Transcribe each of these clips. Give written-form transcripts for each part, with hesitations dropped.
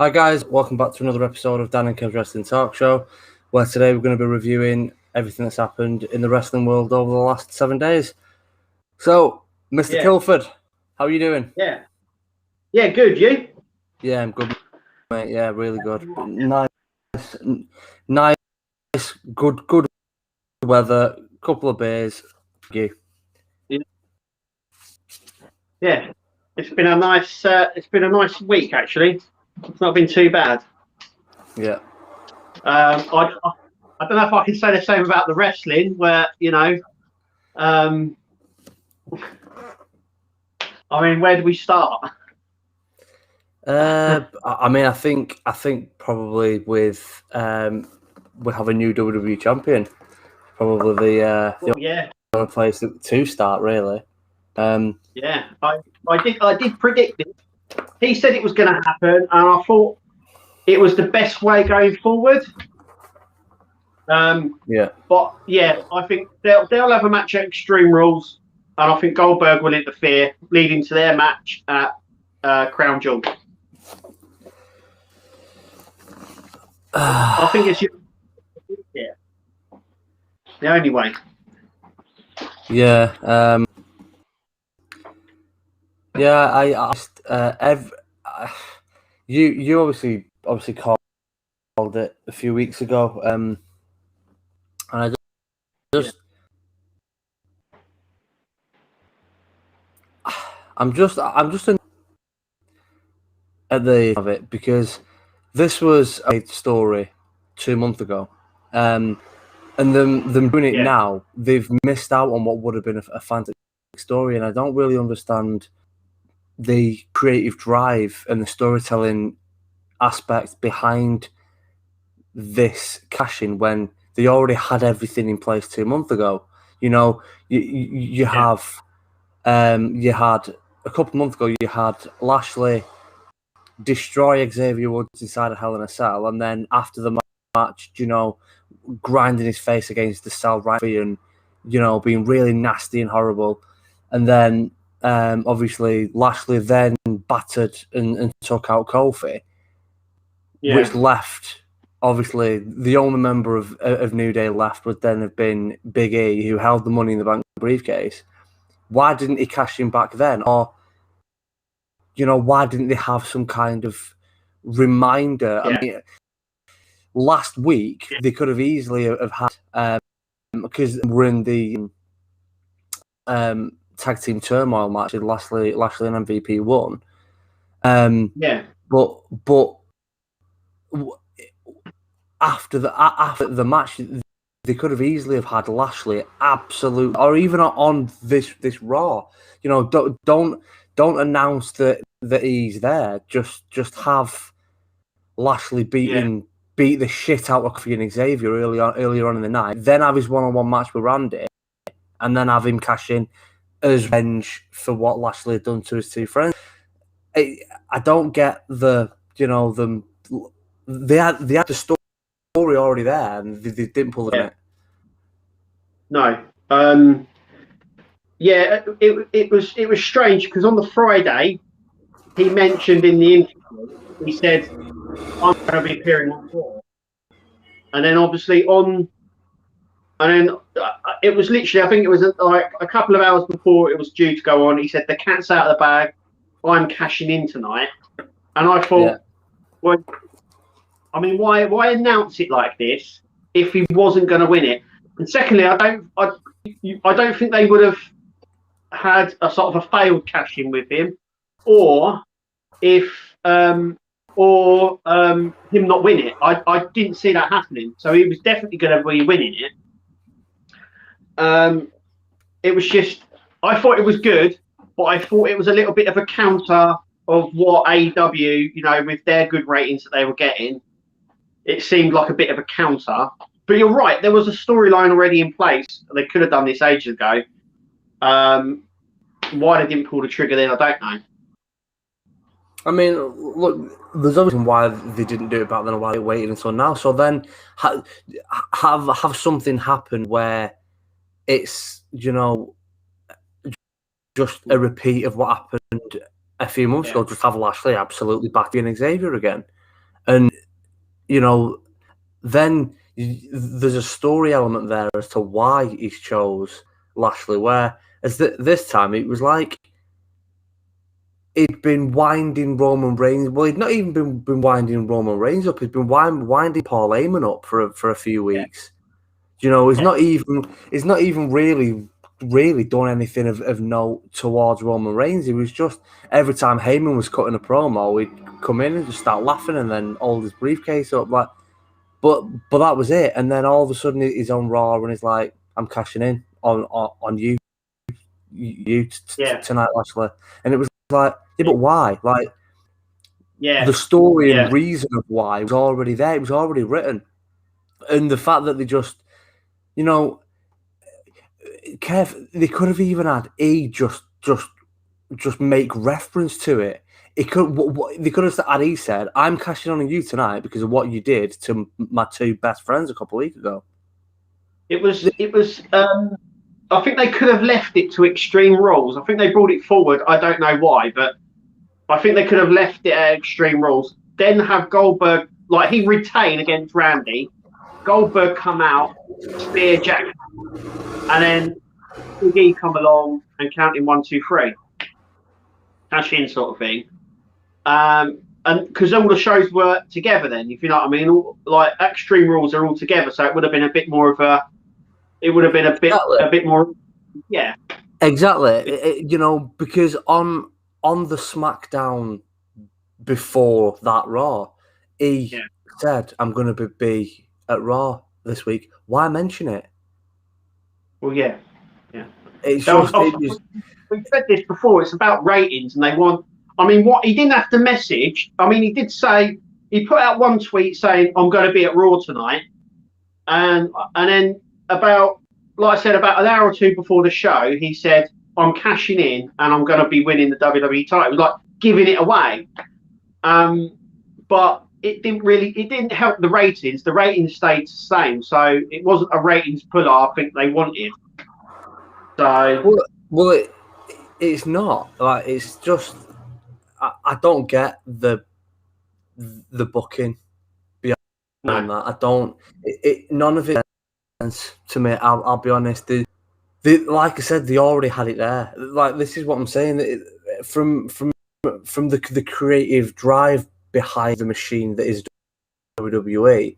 Hi guys, welcome back to another episode of Dan and Kev's Wrestling Talk Show, where today we're going to be reviewing everything that's happened in the wrestling world over the last 7 days. So, Mr. Kilford, how are you doing? Yeah, good. You? Yeah, I'm good, mate. Yeah, really good. Nice, good weather. Couple of beers. Thank you. Yeah, it's been a nice week actually. It's not been too bad. Yeah. I don't know if I can say the same about the wrestling, where I mean, where do we start? I think probably with we have a new WWE champion. Probably the only place to start, really. I did predict it. He said it was going to happen, and I thought it was the best way going forward. But yeah, I think they'll have a match at Extreme Rules, and I think Goldberg will interfere, leading to their match at Crown Jewel. I think it's the only way. Yeah. You obviously called it a few weeks ago, and I I'm just at the of it because this was a story 2 months ago, and them doing it now, they've missed out on what would have been a fantastic story, and I don't really understand the creative drive and the storytelling aspect behind this cash-in when they already had everything in place 2 months ago. You know, you had a couple of months ago, you had Lashley destroy Xavier Woods inside a Hell in a Cell, and then after the match, grinding his face against the cell right and being really nasty and horrible, and then obviously Lashley then battered and took out Kofi, which left obviously the only member of New Day left would then have been Big E, who held the Money in the Bank briefcase. Why didn't he cash in back then? Or why didn't they have some kind of reminder? I mean, last week they could have easily have had because we're in the tag team turmoil match. Lashley and MVP won. But after the match, they could have easily have had Lashley absolute, or even on this Raw. Don't announce that he's there. Just have Lashley beat the shit out of Kofi and Xavier earlier on in the night. Then have his one-on-one match with Randy, and then have him cash in as revenge for what Lashley had done to his two friends. I don't get they had the story already there, and they didn't pull it in it. No. It was strange because on the Friday he mentioned in the interview, he said, "I'm going to be appearing on Raw," and then obviously it was literally, I think it was like a couple of hours before it was due to go on. He said, "The cat's out of the bag. I'm cashing in tonight," and I thought, well, I mean, why announce it like this if he wasn't going to win it? And secondly, I don't think they would have had a sort of a failed cash in with him, or if him not win it. I didn't see that happening. So he was definitely going to be winning it. It was just, I thought it was good, but I thought it was a little bit of a counter of what AEW, with their good ratings that they were getting, it seemed like a bit of a counter. But you're right, there was a storyline already in place. They could have done this ages ago. Why they didn't pull the trigger then, I don't know. I mean, look, there's a reason why they didn't do it back then, why they waited until now. So then have something happen where it's, just a repeat of what happened a few months ago. Just have Lashley absolutely battering Xavier again. And, you know, then there's a story element there as to why he chose Lashley, whereas this time it was like he'd been winding Roman Reigns. Well, he'd not even been winding Roman Reigns up. He'd been winding Paul Heyman up for a few weeks. You know, he's not even really done anything of note towards Roman Reigns. He was just, every time Heyman was cutting a promo, he'd come in and just start laughing and then hold his briefcase up like. But that was it. And then all of a sudden he's on Raw and he's like, I'm cashing in on you tonight, Lashley. And it was like, yeah, but why? Like, the story and reason of why was already there. It was already written. And the fact that they just, you know, Kev, they could have even had just make reference to it. They could have had he said, I'm cashing on you tonight because of what you did to my two best friends a couple of weeks ago. It was I think they could have left it to Extreme Rules. I think they brought it forward. I don't know why, but I think they could have left it at Extreme Rules. Then have Goldberg, like he retained against Randy. Goldberg come out, spear Jack, and then Big E come along and count in 1, 2, 3. Cash in sort of thing. And because all the shows were together then, if you know what I mean, like Extreme Rules are all together, so it would have been a bit more of a. It would have been a bit more, yeah. Exactly, you know, because on the SmackDown before that Raw, he said, "I'm going to be at Raw this week." Why mention it? Well, yeah. It's we've said this before. It's about ratings, and they want. I mean, what he didn't have to message. I mean, he did say he put out one tweet saying, "I'm going to be at Raw tonight," and then about, like I said, about an hour or two before the show, he said, "I'm cashing in and I'm going to be winning the WWE title." It was like giving it away, but it didn't help the ratings. The ratings stayed the same, so it wasn't a ratings puller I think they wanted. So well, it's not like it's just. I don't get the booking beyond that. I don't. None of it makes sense to me. I'll be honest. Like I said, they already had it there. Like, this is what I'm saying. From the creative drive behind the machine that is WWE,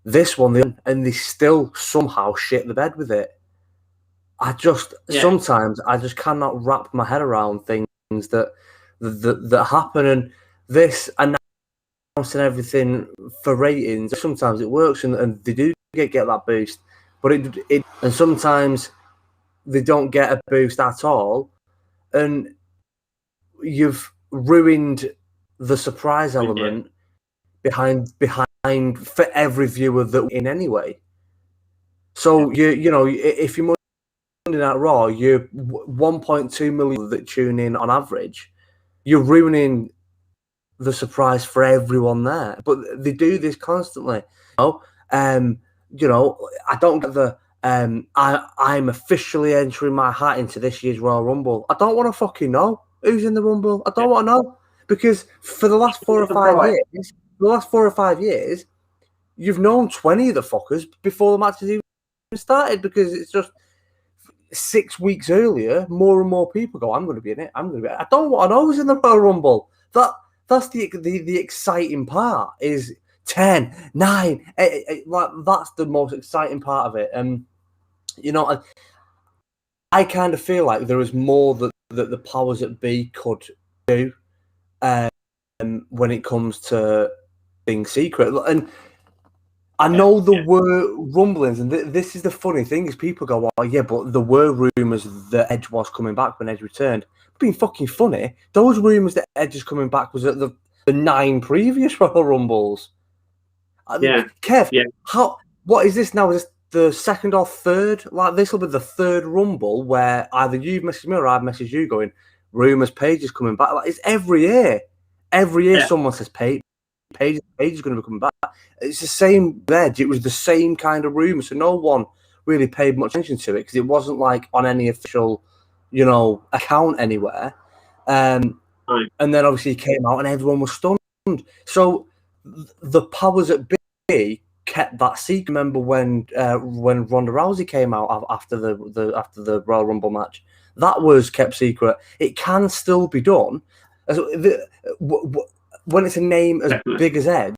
this one, and they still somehow shit the bed with it. Sometimes I just cannot wrap my head around things that happen, and this announcing everything for ratings. Sometimes it works, and they do get that boost, but it and sometimes they don't get a boost at all, and you've ruined the surprise element behind for every viewer that in anyway. So you know, if you're Monday Night Raw, you're 1.2 million that tune in on average. You're ruining the surprise for everyone there. But they do this constantly. You know, I don't get the I'm officially entering my hat into this year's Royal Rumble. I don't want to fucking know who's in the Rumble. I don't want to know, because for the last 4 or 5 years, you've known 20 of the fuckers before the match has even started, because it's just 6 weeks earlier, more and more people go, I'm going to be in it. I'm going to be. I don't want to know who's in the Royal Rumble. That's the exciting part. Is 10, 9, 8, like, that's the most exciting part of it. And you know, I kind of feel like there is more that the powers that be could do when it comes to being secret. And I know there were rumblings, and this is the funny thing, is people go, "Oh yeah, but there were rumours that Edge was coming back when Edge returned." Being fucking funny, those rumours that Edge is coming back was at the 9 previous Royal Rumbles. Kev, what is this now? Is this the second or third? Like, this will be the third Rumble where either you've messaged me or I've messaged you going, rumours Paige is coming back. Like, it's every year. Every year someone says Paige is going to be coming back. It's the same with Edge. It was the same kind of rumour, so no one really paid much attention to it because it wasn't like on any official, you know, account anywhere. And then obviously he came out and everyone was stunned. So the powers that be kept that secret. Remember when Ronda Rousey came out after the Royal Rumble match? That was kept secret. It can still be done. When it's a name as big as Edge,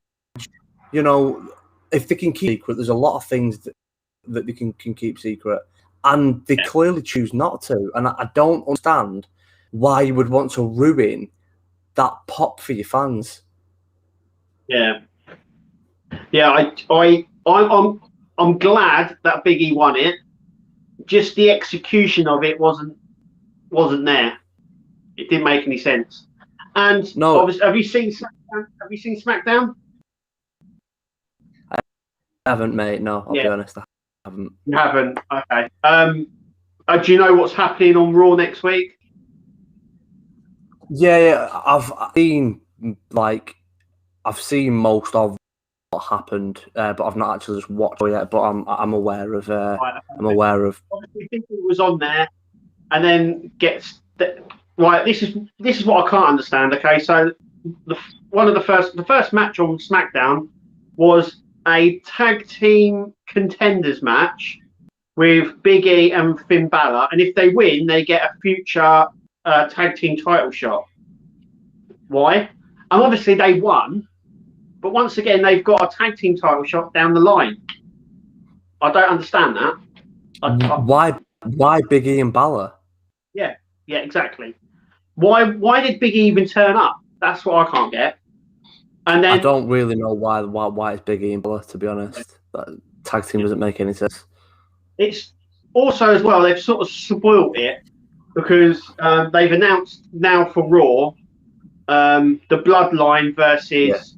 you know, if they can keep secret, there's a lot of things that they can keep secret, and they clearly choose not to. And I don't understand why you would want to ruin that pop for your fans. Yeah. I'm glad that Big E won it. Just the execution of it wasn't there. It didn't make any sense. And obviously, have you seen SmackDown? I haven't, mate. No, I'll be honest, I haven't. You haven't? Okay. Do you know what's happening on Raw next week? Yeah, I've seen most of what happened, but I've not actually just watched it yet. But I'm aware of. I'm aware of. Obviously, people was on there, and then gets right. This is what I can't understand. Okay, so the first match on SmackDown was a tag team contenders match with Big E and Finn Balor, and if they win, they get a future tag team title shot. Why? And obviously they won, but once again they've got a tag team title shot down the line. I don't understand that. Why Big E and Balor? Yeah, exactly. Why did Big E even turn up? That's what I can't get. And then I don't really know why it's Big E and Balor, to be honest. That tag team doesn't make any sense. It's also as well, they've sort of spoiled it because they've announced now for Raw the Bloodline versus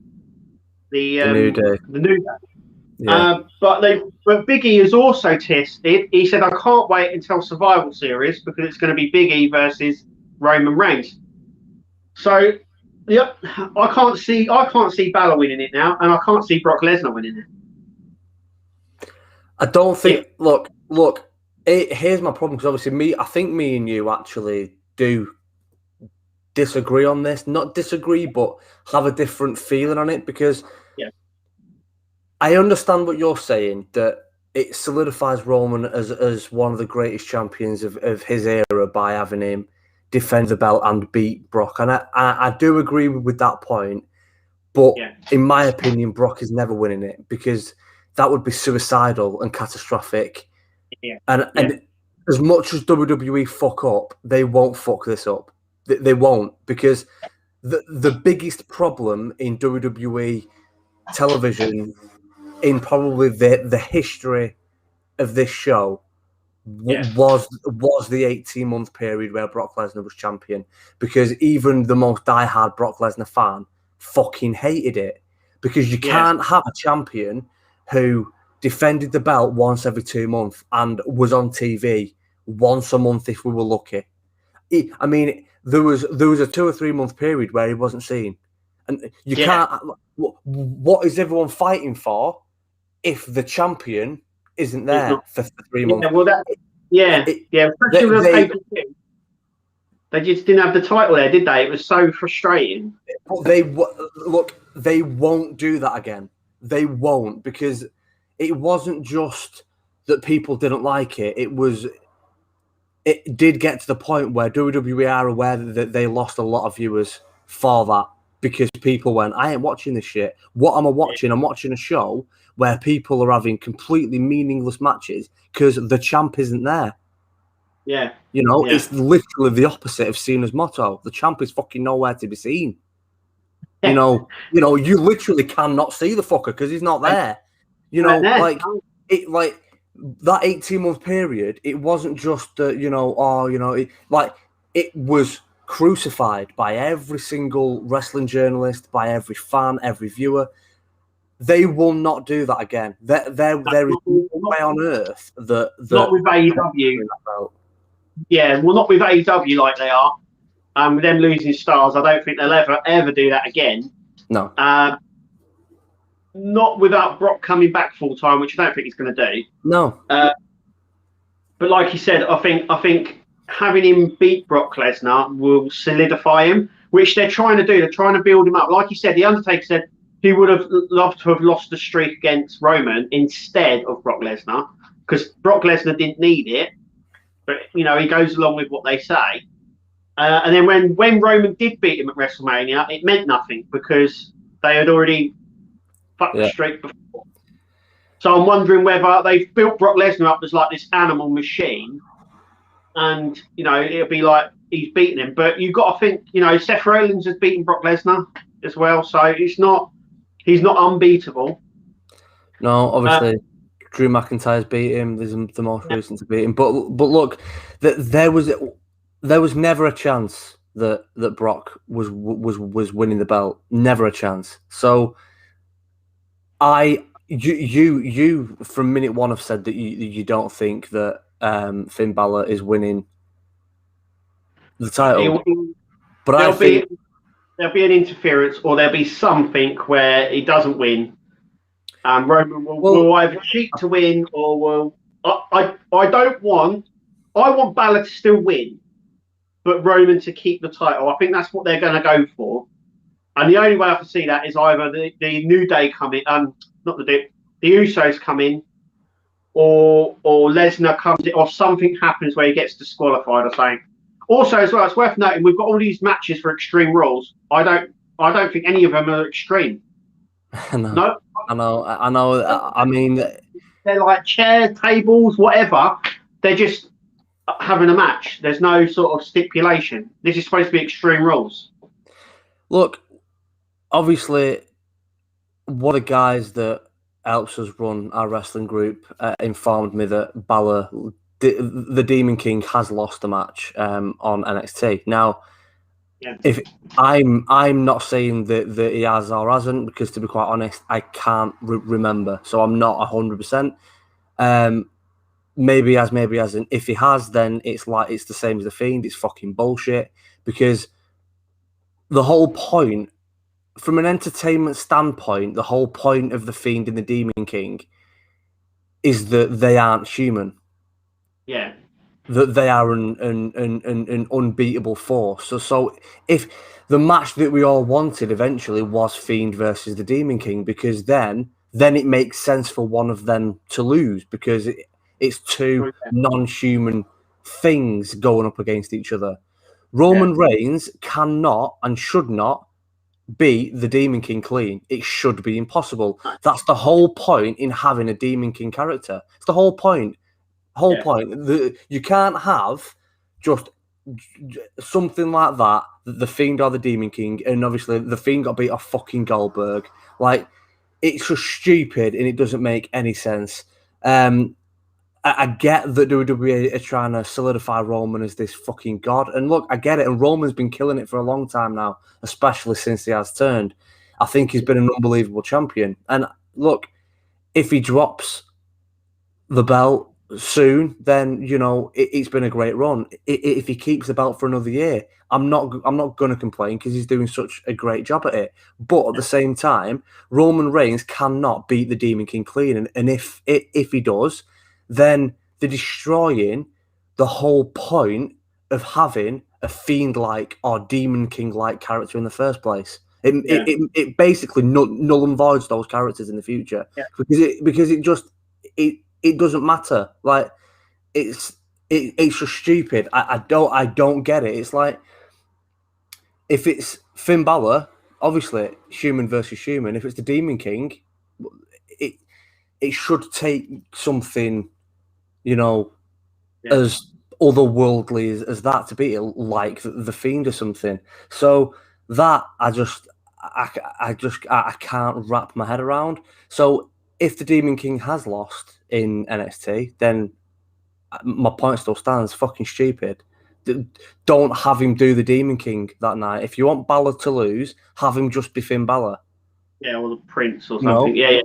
the New Day. The New Day. Yeah. But Big E is also tested. He said, "I can't wait until Survival Series because it's going to be Big E versus Roman Reigns." So, yep, I can't see Balor winning it now, and I can't see Brock Lesnar winning it. I don't think. Look. Here's my problem, because obviously I think me and you actually do disagree on this. Not disagree, but have a different feeling on it, because I understand what you're saying, that it solidifies Roman as one of the greatest champions of his era by having him defend the belt and beat Brock. And I do agree with that point. But in my opinion, Brock is never winning it, because that would be suicidal and catastrophic. And as much as WWE fuck up, they won't fuck this up. They won't, because the biggest problem in WWE television, in probably the history of this show, was the 18-month period where Brock Lesnar was champion, because even the most diehard Brock Lesnar fan fucking hated it, because you can't have a champion who defended the belt once every 2 months and was on TV once a month if we were lucky. I mean, there was a 2 or 3 month period where he wasn't seen, and you can't. What is everyone fighting for if the champion isn't there for 3 months? They just didn't have the title there, did they? It was so frustrating. They won't do that again. They won't, because it wasn't just that people didn't like it. It did get to the point where WWE are aware that they lost a lot of viewers for that, because people went, I ain't watching this shit. What am I watching? I'm watching a show where people are having completely meaningless matches because the champ isn't there. Yeah. It's literally the opposite of Cena's motto. The champ is fucking nowhere to be seen. You literally cannot see the fucker because he's not there. That 18-month period, it wasn't just it was crucified by every single wrestling journalist, by every fan, every viewer. They will not do that again. There is no way on earth that not with AEW. Yeah, well, not with AEW like they are. With them losing stars, I don't think they'll ever do that again. No. Not without Brock coming back full time, which I don't think he's going to do. No. But like you said, I think having him beat Brock Lesnar will solidify him, which they're trying to do. They're trying to build him up. Like you said, The Undertaker said he would have loved to have lost the streak against Roman instead of Brock Lesnar, because Brock Lesnar didn't need it. But he goes along with what they say. And then when Roman did beat him at WrestleMania, it meant nothing because they had already fucked the streak before. So I'm wondering whether they've built Brock Lesnar up as like this animal machine, and it'll be like he's beaten him. But you've got to think, Seth Rollins has beaten Brock Lesnar as well, so he's not unbeatable. No, obviously. Drew McIntyre's beat him. There's the most recent to beat him, but look, there was never a chance that Brock was winning the belt. Never a chance. So you from minute one have said that you don't think that Finn Balor is winning the title, but there'll be an interference, or there'll be something where he doesn't win. Roman will either cheat to win, or will. I want Balor to still win, but Roman to keep the title. I think that's what they're going to go for. And the only way I can see that is either the New Day come in, the Usos come in, or Lesnar comes in, or something happens where he gets disqualified or something. Also, as well, it's worth noting we've got all these matches for Extreme Rules. I don't think any of them are extreme. No. I know. I mean, they're like chair tables, whatever. They're just having a match. There's no sort of stipulation. This is supposed to be Extreme Rules. Look, obviously, one of the guys that helps us run our wrestling group informed me that Balor, the Demon King, has lost a match on NXT. Now, if I'm not saying that he has or hasn't, because to be quite honest, I can't remember, so I'm not 100%. Maybe he has, maybe he hasn't. If he has, then it's the same as the Fiend. It's fucking bullshit, because the whole point, from an entertainment standpoint, the whole point of the Fiend and the Demon King is that they aren't human. Yeah. That they are an unbeatable force. So if the match that we all wanted eventually was Fiend versus the Demon King, because then it makes sense for one of them to lose, because it's two non-human things going up against each other. Roman Reigns cannot and should not beat the Demon King clean. It should be impossible. That's the whole point in having a Demon King character. It's the whole point. Point. You can't have just something like that, the Fiend or the Demon King, and obviously the Fiend got beat off fucking Goldberg. Like, it's just stupid and it doesn't make any sense. I get that WWE are trying to solidify Roman as this fucking god, and look, I get it, and Roman's been killing it for a long time now, especially since he has turned. I think he's been an unbelievable champion, and look, if he drops the belt soon, then it's been a great run. If he keeps the belt for another year, I'm not going to complain, because he's doing such a great job at it. But at the same time, Roman Reigns cannot beat the Demon King clean, and if he does, then they're destroying the whole point of having a Fiend-like or Demon King-like character in the first place. It basically null and voids those characters in the future, because it doesn't matter. Like, it's just stupid. I don't get it. It's like, if it's Finn Balor, obviously human versus human. If it's the Demon King, it should take something, as otherworldly as that to beat it, like the Fiend or something. So that I can't wrap my head around. So if the Demon King has lost in NXT, then my point still stands. Fucking stupid. Don't have him do the Demon King that night. If you want Balor to lose, have him just be Finn Balor. Yeah, or the Prince or something. Yeah.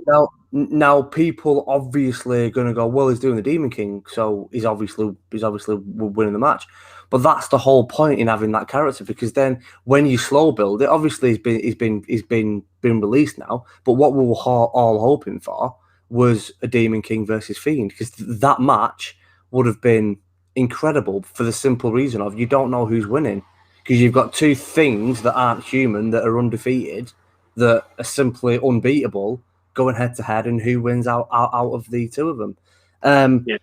Now people obviously are going to go, well, he's doing the Demon King, so he's obviously winning the match. But that's the whole point in having that character, because then when you slow build it, obviously he's been released now. But what we were all hoping for was a Demon King versus Fiend, because that match would have been incredible, for the simple reason of you don't know who's winning, because you've got two things that aren't human that are undefeated that are simply unbeatable going head to head, and who wins out of the two of them. Yeah.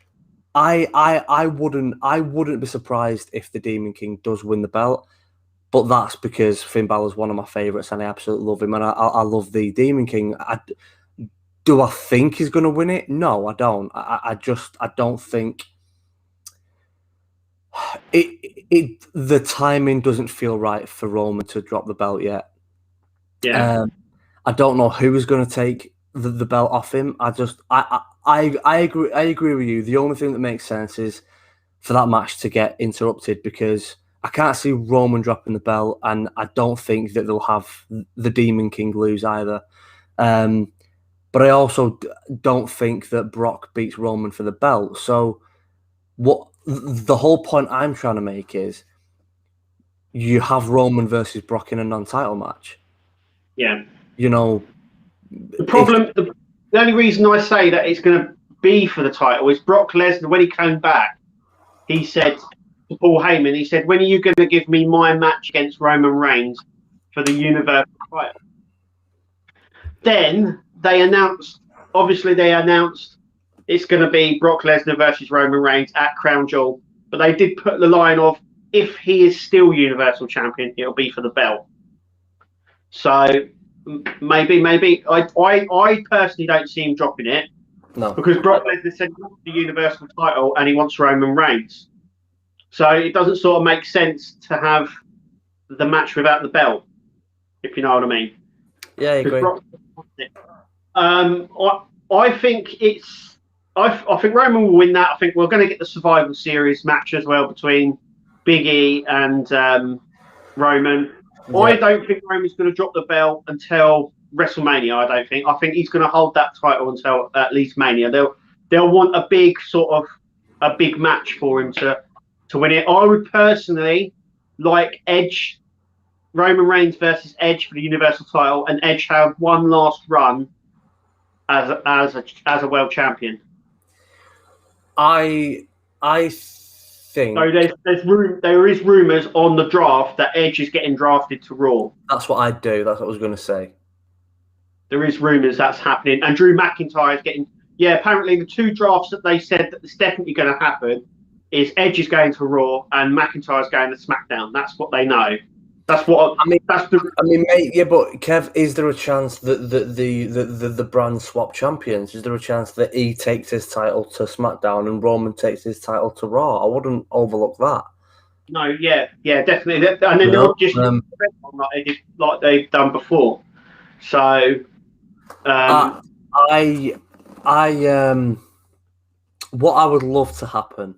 I wouldn't be surprised if the Demon King does win the belt, but that's because Finn Balor's one of my favourites, and I absolutely love him, and I love the Demon King. Do I think he's going to win it? No, I don't. I don't think the timing doesn't feel right for Roman to drop the belt yet. Yeah. I don't know who is going to take the belt off him. I agree with you. The only thing that makes sense is for that match to get interrupted, because I can't see Roman dropping the belt, and I don't think that they'll have the Demon King lose either. But I also don't think that Brock beats Roman for the belt. So what the whole point I'm trying to make is you have Roman versus Brock in a non-title match. Yeah. You know, the problem, the only reason I say that it's going to be for the title is Brock Lesnar, when he came back, he said to Paul Heyman, he said, when are you going to give me my match against Roman Reigns for the Universal title? Then they announced it's going to be Brock Lesnar versus Roman Reigns at Crown Jewel, but they did put the line of, if he is still Universal Champion, it'll be for the belt. So maybe I personally don't see him dropping it. No, because Brock Lesnar said he wants the Universal title and he wants Roman Reigns. So it doesn't sort of make sense to have the match without the belt, if you know what I mean. Yeah, I agree. I think I think Roman will win that. I think we're going to get the Survivor Series match as well between Big E and Roman. Yeah. I don't think Roman's going to drop the belt until WrestleMania. I think he's going to hold that title until at least Mania. They'll want a big match for him to win it. I would personally like Roman Reigns versus Edge for the Universal title, and Edge have one last run as a world champion. I think so. There is rumors on the draft that Edge is getting drafted to Raw. That's what I'd do. That's what I was going to say. There is rumors that's happening, and Drew McIntyre is getting. Yeah, apparently the two drafts that they said that it's definitely going to happen is Edge is going to Raw and McIntyre is going to SmackDown. That's what they know. That's what I mean. Mate, yeah, but Kev, is there a chance that the brand swap champions? Is there a chance that he takes his title to SmackDown and Roman takes his title to Raw? I wouldn't overlook that. No, yeah, definitely. And then they'll just like they've done before. So, what I would love to happen.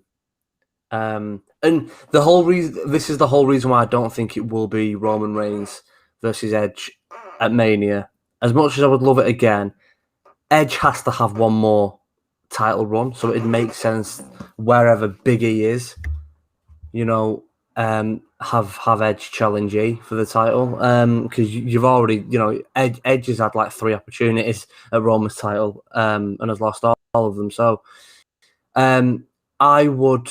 And this is the whole reason why I don't think it will be Roman Reigns versus Edge at Mania. As much as I would love it again, Edge has to have one more title run, so it makes sense wherever Big E is, have Edge challenge E for the title. Because you've already, Edge has had like 3 opportunities at Roman's title, and has lost all of them. So, I would.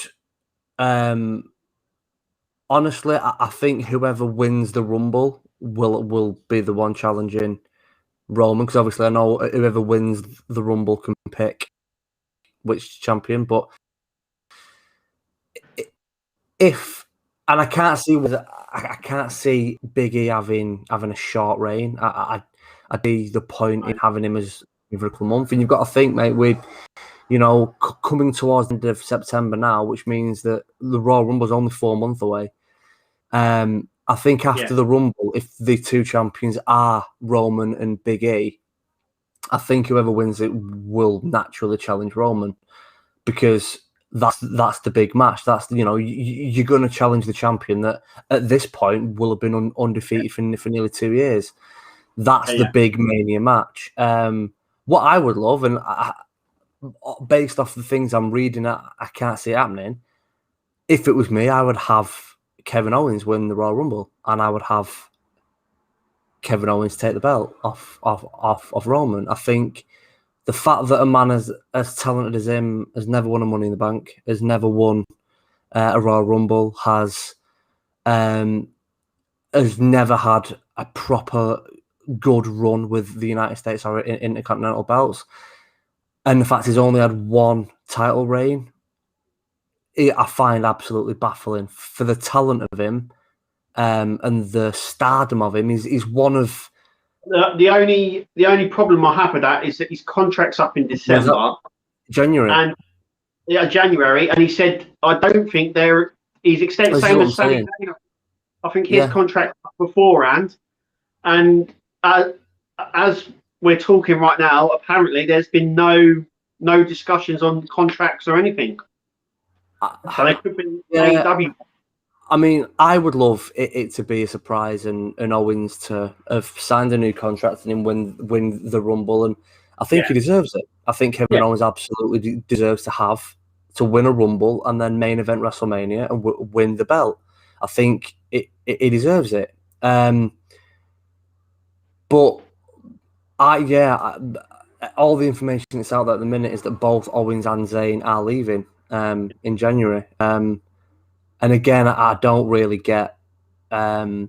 Honestly, I think whoever wins the Rumble will be the one challenging Roman, because obviously I know whoever wins the Rumble can pick which champion. But I can't see Big E having a short reign. I'd be the point in having him as every couple of months, and you've got to think, mate, with coming towards the end of September now, which means that the Royal Rumble is only 4 months away. I think after the Rumble, if the two champions are Roman and Big E, I think whoever wins it will naturally challenge Roman, because that's the big match. That's you're going to challenge the champion that at this point will have been undefeated for nearly 2 years. That's the big Mania match. What I would love, and based off the things I'm reading, I can't see it happening. If it was me, I would have Kevin Owens win the Royal Rumble, and I would have Kevin Owens take the belt off Roman. I think the fact that a man as talented as him has never won a Money in the Bank, has never won a Royal Rumble, has never had a proper good run with the United States or Intercontinental belts, and the fact he's only had one title reign, I find absolutely baffling. For the talent of him and the stardom of him, he's one of the only problem I have with that is that his contract's up in December, January, and January, and he said I don't think he's extended same as Sami Zayn. I think his contract beforehand, and as we're talking right now, apparently there's been no discussions on contracts or anything. So they could be AEW. I mean, I would love it to be a surprise and Owens to have signed a new contract and him win the Rumble, and I think he deserves it. I think Kevin Owens absolutely deserves to win a Rumble and then main event WrestleMania and win the belt. I think it deserves it. But all the information that's out there at the minute is that both Owens and Zayn are leaving in January. And again, I don't really get. I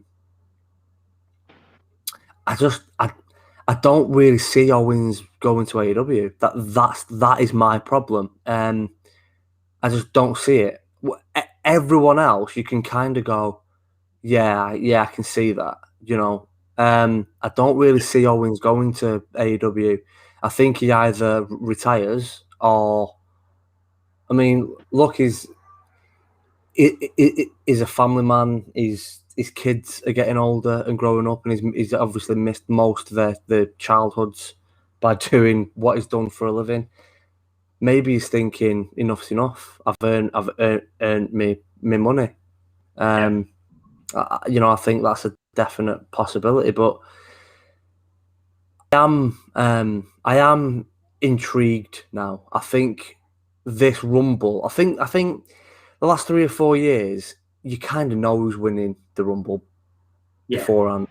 don't really see Owens going to AEW. That is my problem. I just don't see it. Everyone else, you can kind of go, yeah, I can see that. You know, I don't really see Owens going to AEW. I think he either retires or, I mean, look, he's a family man. His kids are getting older and growing up, and he's obviously missed most of their childhoods by doing what he's done for a living. Maybe he's thinking, enough's enough. I've earned me money. I think that's a definite possibility. But I am intrigued now. I think this Rumble. I think the last 3 or 4 years, you kind of know who's winning the Rumble beforehand.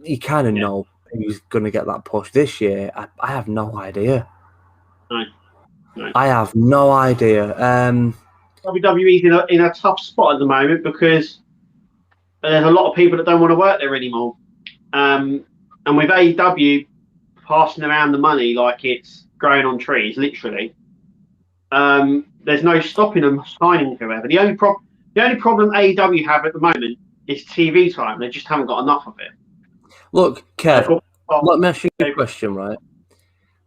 You kind of know who's going to get that push. This year, I have no idea. No. I have no idea. WWE's in a tough spot at the moment because there's a lot of people that don't want to work there anymore. And with AEW passing around the money like it's growing on trees, literally, there's no stopping them signing whoever. The only problem AEW have at the moment is TV time. They just haven't got enough of it. Look, Kev, let me ask you a question, right?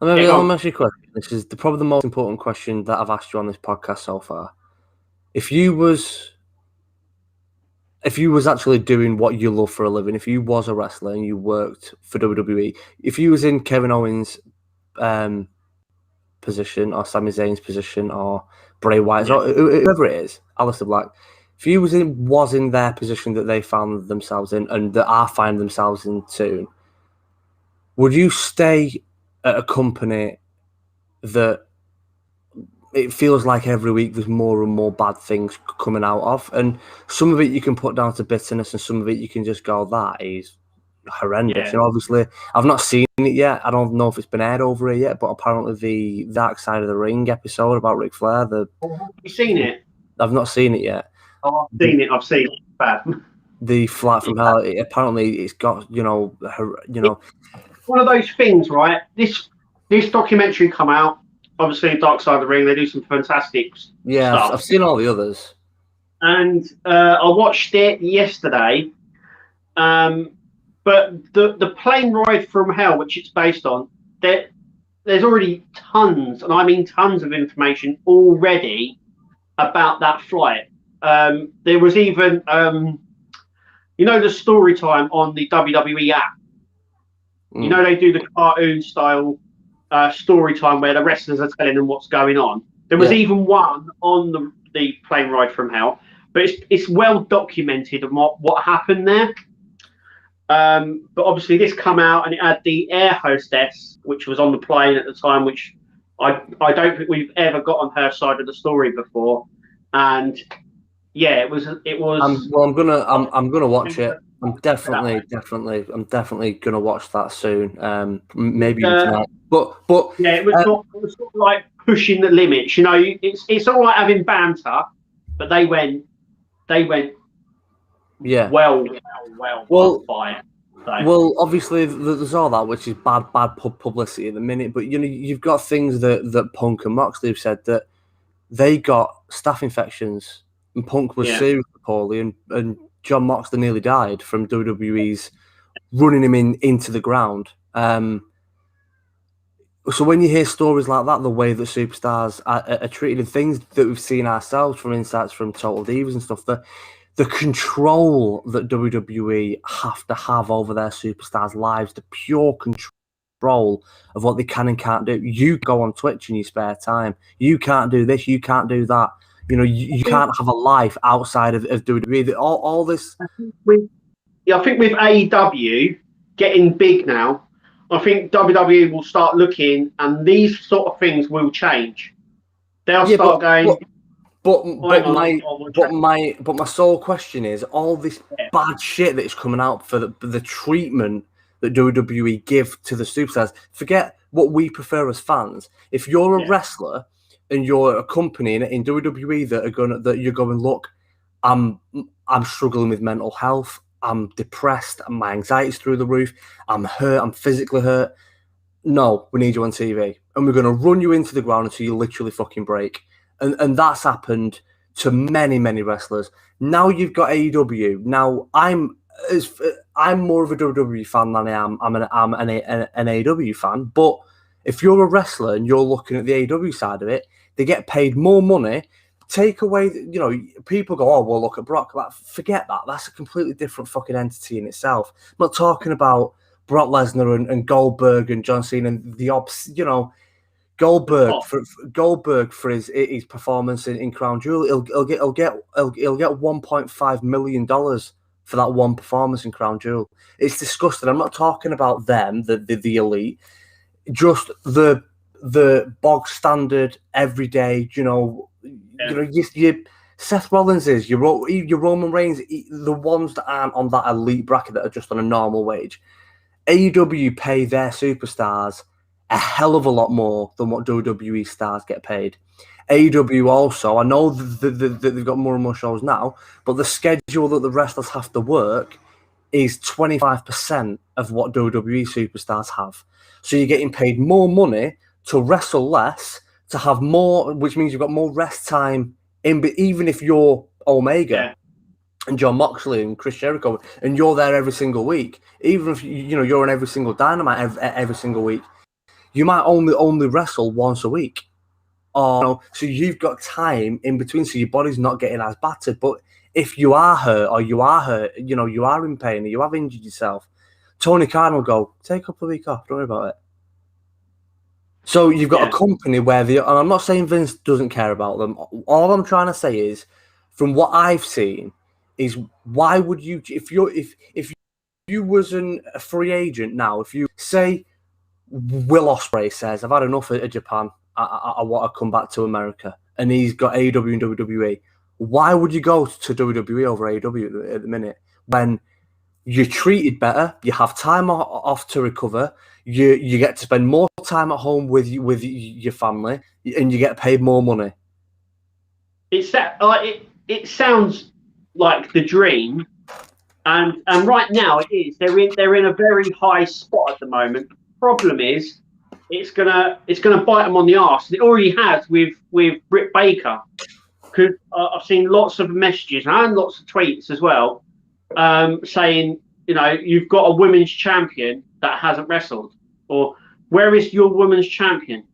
Let me ask you a question. This is probably the most important question that I've asked you on this podcast so far. If you was actually doing what you love for a living, if you was a wrestler and you worked for WWE, if you was in Kevin Owens' position or Sami Zayn's position or Bray Wyatt's or whoever it is, Aleister Black, if you was in their position that they found themselves in and that are finding themselves in soon, would you stay at a company that it feels like every week there's more and more bad things coming out of? And some of it you can put down to bitterness and some of it you can just go, that is horrendous. And obviously, I've not seen it yet. I don't know if it's been aired over here yet, but apparently the Dark Side of the Ring episode about Ric Flair. Have you seen it? I've not seen it yet. Oh, I've seen it. I've seen it. Bad. The Flight from Hell. Apparently, it's got one of those things, right? This documentary come out. Obviously, Dark Side of the Ring. They do some fantastic stuff. I've seen all the others, and I watched it yesterday. But the plane ride from hell, which it's based on, there's already tons, and I mean tons of information already about that flight. There was even, the story time on the WWE app. You know, they do the cartoon style story time where the wrestlers are telling them what's going on. There was even one on the plane ride from hell, but it's well documented on what happened there. But obviously this come out and it had the air hostess, which was on the plane at the time, which I don't think we've ever got on her side of the story before. And it was. I'm gonna watch it. I'm definitely gonna watch that soon. Maybe tonight. But it was sort of like pushing the limits. You know, it's all right having banter, but they went. Well. So. Well, obviously, there's all that, which is bad publicity at the minute. But you've got things that Punk and Moxley have said that they got staph infections, and Punk was seriously poorly, and John Moxley nearly died from WWE's running him into the ground. So when you hear stories like that, the way that superstars are treated, and things that we've seen ourselves from insights from Total Divas and stuff, the control that WWE have to have over their superstars' lives, the pure control of what they can and can't do. You go on Twitch in your spare time. You can't do this. You can't do that. You can't have a life outside of WWE. All this. I think with AEW getting big now, I think WWE will start looking, and these sort of things will change. They'll start going. But my sole question is, all this bad shit that is coming out for the treatment that WWE give to the superstars. Forget what we prefer as fans. If you're a wrestler and you're a company in WWE that you're going, look, I'm struggling with mental health. I'm depressed, and my anxiety's through the roof. I'm hurt. I'm physically hurt. No, we need you on TV, and we're going to run you into the ground until you literally fucking break. And that's happened to many wrestlers. Now you've got AEW. Now I'm more of a WWE fan than I am. I'm an AEW fan. But if you're a wrestler and you're looking at the AEW side of it, they get paid more money. Take away, people go, oh, well, look at Brock. Like, forget that. That's a completely different fucking entity in itself. I'm not talking about Brock Lesnar and Goldberg and John Cena and the Goldberg for his performance in Crown Jewel. He'll get $1.5 million for that one performance in Crown Jewel. It's disgusting. I'm not talking about them, the elite, just the bog standard everyday. Seth Rollins is your Roman Reigns, the ones that aren't on that elite bracket that are just on a normal wage. AEW pay their superstars a hell of a lot more than what WWE stars get paid. AEW also, I know that they've got more and more shows now, but the schedule that the wrestlers have to work is 25% of what WWE superstars have. So you're getting paid more money to wrestle less, to have more, which means you've got more rest time even if you're Omega and John Moxley and Chris Jericho, and you're there every single week, even if you're on every single Dynamite every single week, you might only wrestle once a week. So you've got time in between, so your body's not getting as battered. But if you are hurt, you are in pain, or you have injured yourself, Tony Khan will go, take a couple of weeks off, don't worry about it. So you've got a company where and I'm not saying Vince doesn't care about them. All I'm trying to say is, from what I've seen, is why would you, if you was a free agent now, if you say Will Ospreay says, I've had enough of Japan, I want to come back to America, and he's got AEW and WWE, why would you go to WWE over AEW at the minute when you're treated better, you have time off to recover, you get to spend more time at home with your family, and you get paid more money? It's that it sounds like the dream, and right now it is. They're in a very high spot at the moment. Problem is, it's gonna bite them on the arse. And it already has with Britt Baker, because I've seen lots of messages and lots of tweets as well, saying, you've got a women's champion that hasn't wrestled, or where is your women's champion?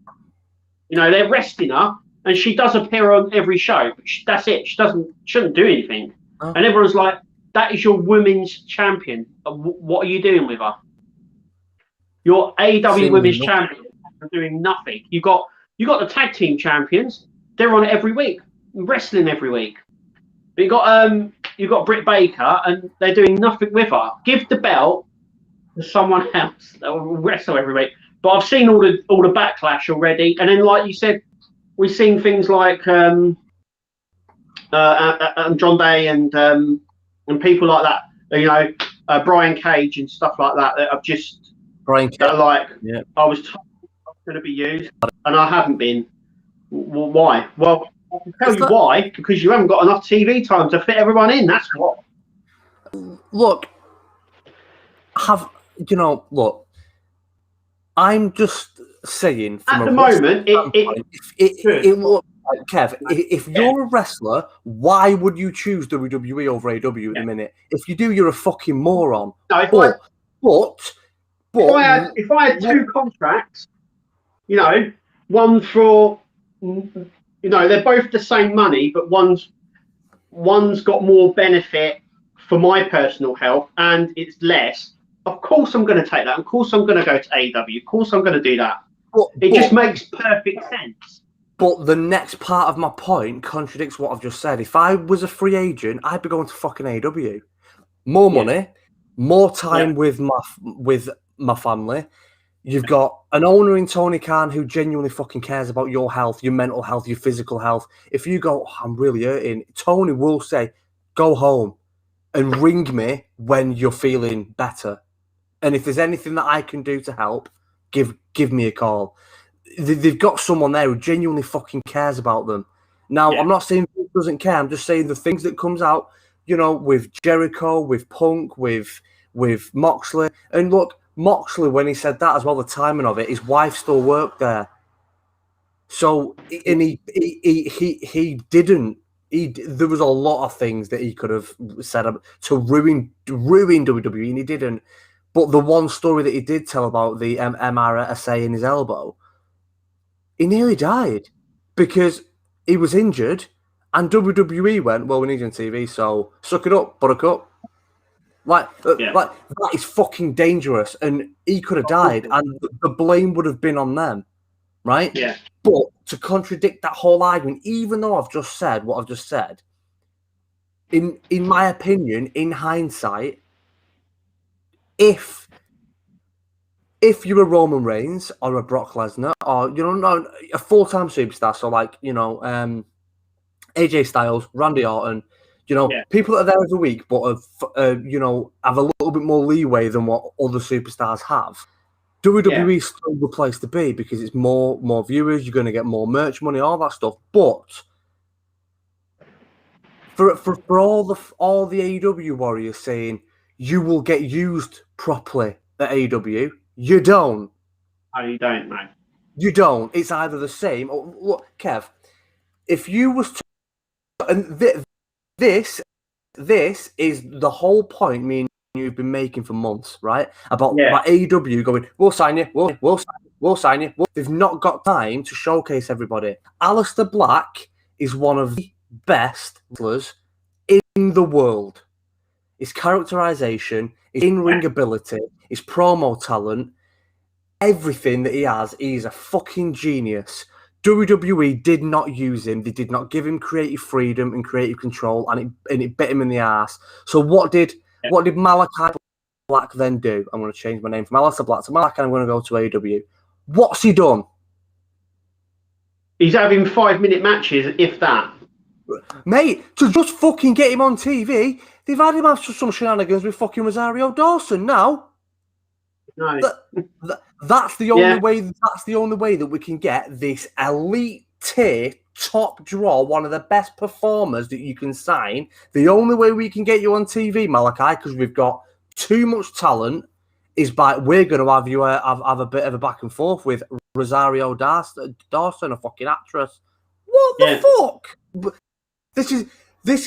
They're resting her, and she does appear on every show, but that's it. She shouldn't do anything, and everyone's like, that is your women's champion. What are you doing with her? Your AEW Women's Champion are doing nothing. You got the tag team champions. They're on it every week, wrestling every week. But you got Britt Baker, and they're doing nothing with her. Give the belt to someone else that will wrestle every week. But I've seen all the backlash already, and then, like you said, we've seen things like John Day and people like that. Brian Cage and stuff like that have just. Brian Cage. I was told I was going to be used, and I haven't been. Why? Well, I can tell you why. Because you haven't got enough TV time to fit everyone in. That's what. Look, look, I'm just saying from at the moment, it looks like, Kev, if you're a wrestler, why would you choose WWE over AEW at the minute? If you do, you're a fucking moron. No, if I had two contracts, one for, they're both the same money, but one's got more benefit for my personal health and it's less. Of course, I'm going to take that. Of course, I'm going to go to AEW. Of course, I'm going to do that. It just makes perfect sense. But the next part of my point contradicts what I've just said. If I was a free agent, I'd be going to fucking AEW. More money, more time with my family. You've got an owner in Tony Khan who genuinely fucking cares about your health, your mental health, your physical health. If you go, I'm really hurting, Tony will say, go home and ring me when you're feeling better. And if there's anything that I can do to help, give me a call. They've got someone there who genuinely fucking cares about them. Now, I'm not saying he doesn't care. I'm just saying the things that comes out, with Jericho, with Punk, with Moxley. And look, Moxley, when he said that as well, the timing of it, his wife still worked there. So, and he didn't. There was a lot of things that he could have said to ruin WWE, and he didn't. But the one story that he did tell about the MRSA in his elbow, he nearly died because he was injured, and WWE went, well, we need you on TV, so suck it up, buttercup. That is fucking dangerous, and he could have died, and the blame would have been on them, right? Yeah. But to contradict that whole argument, even though I've just said what I've just said, in my opinion, in hindsight, if you're a Roman Reigns or a Brock Lesnar or a full-time superstar, so like AJ Styles, Randy Orton, people that are there every week but have a little bit more leeway than what other superstars have. WWE is still the place to be because it's more viewers. You're going to get more merch money, all that stuff. But for all the AEW warriors saying you will get used properly at AEW, you don't. Oh, you don't, mate. You don't. It's either the same or look, Kev. If you was to, and this is the whole point me and you've been making for months, right? About AEW going, we'll sign you, we'll sign you. They've not got time to showcase everybody. Aleister Black is one of the best wrestlers in the world. His characterization, his in-ring ability, his promo talent, everything that he has, he's a fucking genius. WWE did not use him. They did not give him creative freedom and creative control, and it bit him in the ass. So what did Malachi Black then do? I'm going to change my name from Aleister Black to Malachi, and I'm going to go to AEW. What's he done? He's having 5-minute matches, if that. Mate, to just fucking get him on TV, they've had him have some shenanigans with fucking Rosario Dawson now. No. That's the only way. That's the only way that we can get this elite tier, top draw, one of the best performers that you can sign. The only way we can get you on TV, Malachi, because we've got too much talent, is by we're going to have you have a bit of a back and forth with Rosario Dawson, a fucking actress. What the fuck? This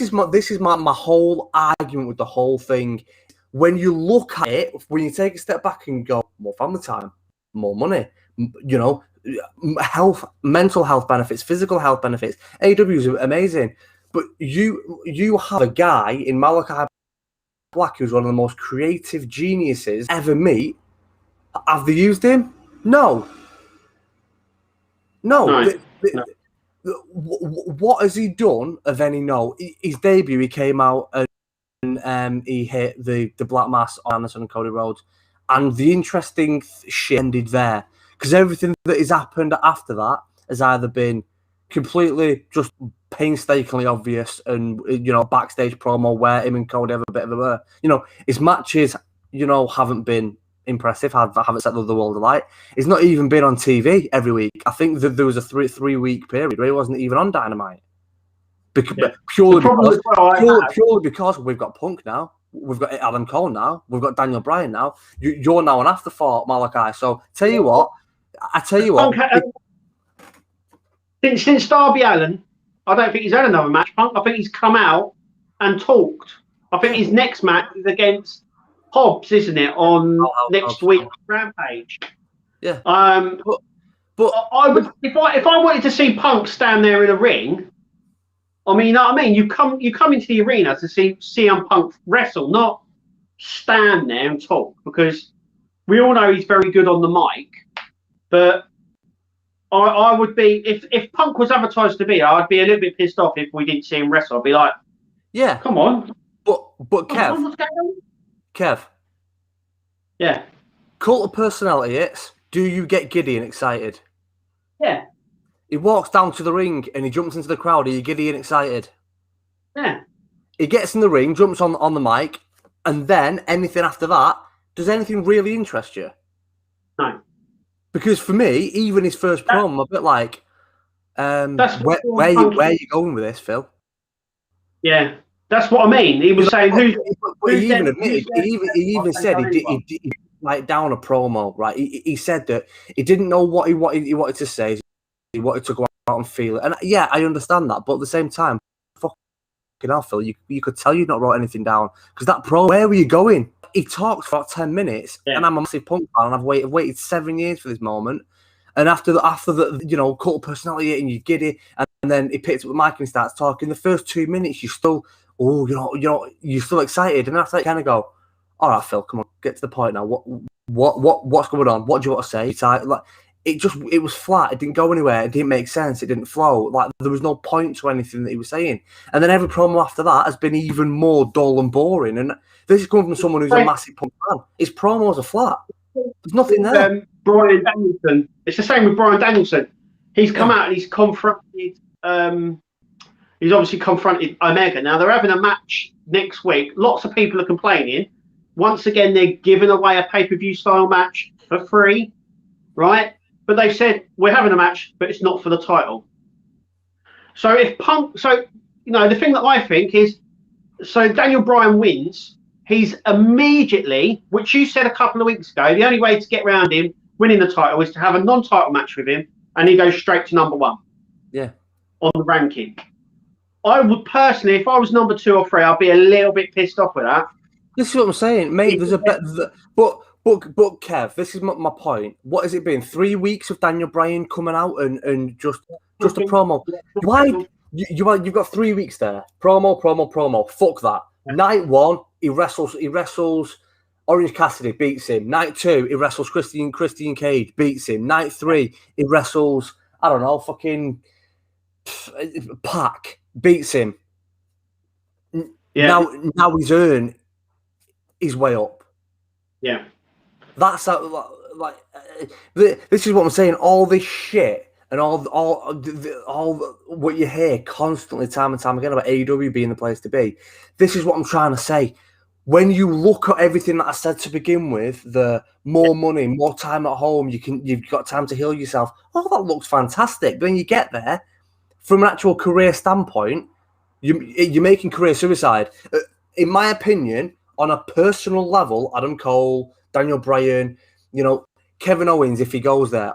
is my whole argument with the whole thing. When you look at it, when you take a step back and go, more family time, more money, health, mental health benefits, physical health benefits, AEW is amazing. But you have a guy in Malachi Black who's one of the most creative geniuses ever meet. Have they used him? No. What has he done of any note? His debut, he came out and he hit the Black Mass on Anderson and Cody Rhodes, and the interesting shit ended there because everything that has happened after that has either been completely just painstakingly obvious and backstage promo where him and Cody have a bit of a his matches haven't been impressive. Haven't set the world alight. He's not even been on TV every week. I think that there was a three week period where he wasn't even on Dynamite. Purely because we've got Punk now. we've got Adam Cole now, we've got Daniel Bryan now. You're now an afterthought, Malachi. So tell you what. Since Darby Allin, I don't think he's had another match. Punk, I think he's come out and talked. I think his next match is against Hobbs, isn't it? On next week's Rampage. Yeah. But I would, if I wanted to see Punk stand there in a ring, I mean, you know what I mean? You come into the arena to see CM Punk wrestle, not stand there and talk, because we all know he's very good on the mic. But I would be, if Punk was advertised to be, I'd be a little bit pissed off if we didn't see him wrestle. I'd be like, yeah, come on. But Kev. Yeah. Cult of personality hits. Do you get giddy and excited? Yeah. He walks down to the ring and he jumps into the crowd. Are you giddy and excited? Yeah. He gets in the ring, jumps on the mic, and then anything after that, does anything really interest you? No. Because for me, even his first promo, I'm a bit like, where are you going with this, Phil? Yeah. That's what I mean. He was saying, he even said he like down a promo, right? He said that he didn't know what he wanted to say. He wanted to go out and feel it. And yeah, I understand that. But at the same time, fucking hell, Phil, you could tell you'd not wrote anything down. Because that where were you going? He talked for about 10 minutes, and I'm a massive Punk fan, and I've waited 7 years for this moment. And after the cult of personality, and you giddy, and then he picks up the mic and starts talking. The first 2 minutes, you're still, you're still excited, and after that, you kind of go, all right, Phil, come on, get to the point now. What's going on? What do you want to say? Like, it was flat. It didn't go anywhere. It didn't make sense. It didn't flow. Like, there was no point to anything that he was saying. And then every promo after that has been even more dull and boring. And this is coming from someone who's a massive Punk fan. His promos are flat. There's nothing there. Bryan Danielson. It's the same with Bryan Danielson. He's come out and he's confronted. He's obviously confronted Omega. Now they're having a match next week. Lots of people are complaining. Once again, they're giving away a pay-per-view style match for free, right? But they said, we're having a match, but it's not for the title. So the thing that I think is, so Daniel Bryan wins, he's immediately, which you said a couple of weeks ago, the only way to get around him winning the title is to have a non-title match with him, and he goes straight to number 1. Yeah. On the ranking. I would personally, if I was number 2 or 3, I'd be a little bit pissed off with that. This is what I'm saying, mate. There's a better, but Kev, this is my point. What has it been? 3 weeks of Daniel Bryan coming out and just a promo. Why you've got 3 weeks there? Promo. Fuck that. Night 1, he wrestles Orange Cassidy, beats him. Night 2, he wrestles Christian Cage, beats him. Night 3, he wrestles, I don't know, fucking Pac, beats him. Yeah. Now he's earned his way up. Yeah. That's how, this is what I'm saying. All this shit and all what you hear constantly, time and time again, about AEW being the place to be. This is what I'm trying to say. When you look at everything that I said to begin with, the more money, more time at home, you've got time to heal yourself. Oh, that looks fantastic. But then you get there, from an actual career standpoint, you're making career suicide. In my opinion, on a personal level, Adam Cole, Daniel Bryan, Kevin Owens, if he goes there,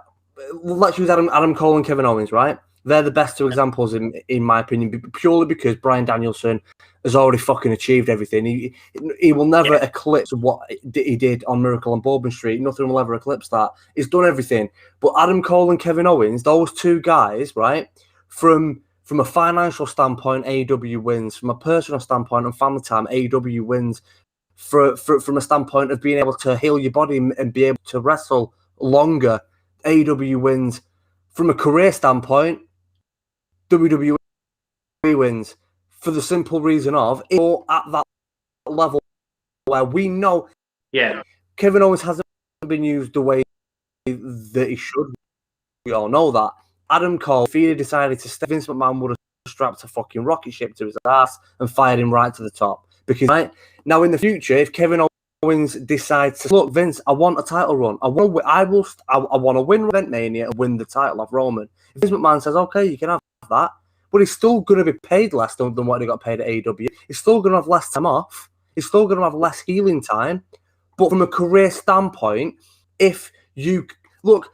let's use Adam Cole and Kevin Owens, right? They're the best 2 examples in my opinion, purely because Bryan Danielson has already fucking achieved everything. He will never eclipse what he did on Miracle on Bourbon Street. Nothing will ever eclipse that. He's done everything. But Adam Cole and Kevin Owens, those 2 guys, right? From a financial standpoint, AEW wins. From a personal standpoint and family time, AEW wins. From a standpoint of being able to heal your body and be able to wrestle longer, AEW wins. From a career standpoint, WWE wins. For the simple reason of, it's at that level where we know Kevin Owens hasn't been used the way that he should. We all know that. Adam Cole, if he had decided to stay, Vince McMahon would have strapped a fucking rocket ship to his ass and fired him right to the top. Because right now in the future, if Kevin Owens decides to look, Vince, I want a title run. I want to win Event Mania and win the title off Roman. If Vince McMahon says, okay, you can have that, but he's still going to be paid less than what he got paid at AEW. He's still going to have less time off. He's still going to have less healing time. But from a career standpoint, if you look,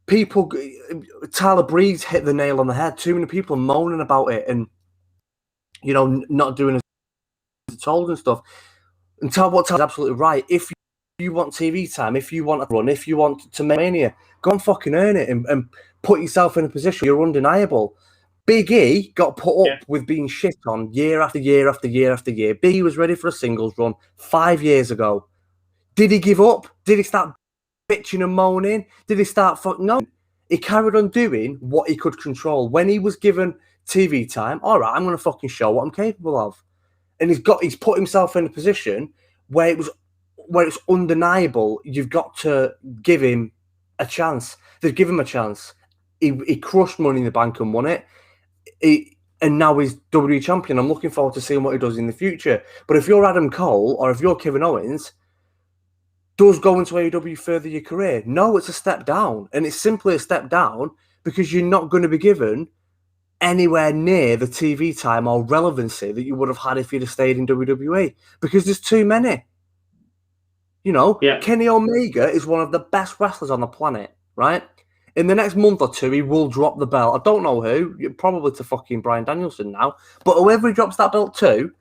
people, Tyler Breeze hit the nail on the head. Too many people are moaning about it and, you know, not doing as told and stuff. And Tyler's absolutely right. If you want TV time, if you want to run, if you want to mania, go and fucking earn it and put yourself in a position where you're undeniable. Big E got put up with being shit on year after year after year after year. Big E was ready for a singles run 5 years ago. Did he give up? Did he start bitching and moaning? Did he start fucking? No. He carried on doing what he could control. When he was given TV time, all right, I'm going to fucking show what I'm capable of. And he's put himself in a position where it's undeniable. You've got to give him a chance. They've given him a chance. He crushed Money in the Bank and won it. And now he's WWE champion. I'm looking forward to seeing what he does in the future. But if you're Adam Cole or if you're Kevin Owens, does go into AEW further your career? No, it's a step down. And it's simply a step down because you're not going to be given anywhere near the TV time or relevancy that you would have had if you'd have stayed in WWE because there's too many. You know, Kenny Omega is one of the best wrestlers on the planet, right? In the next month or two, he will drop the belt. I don't know who, probably to fucking Bryan Danielson now, but whoever he drops that belt to,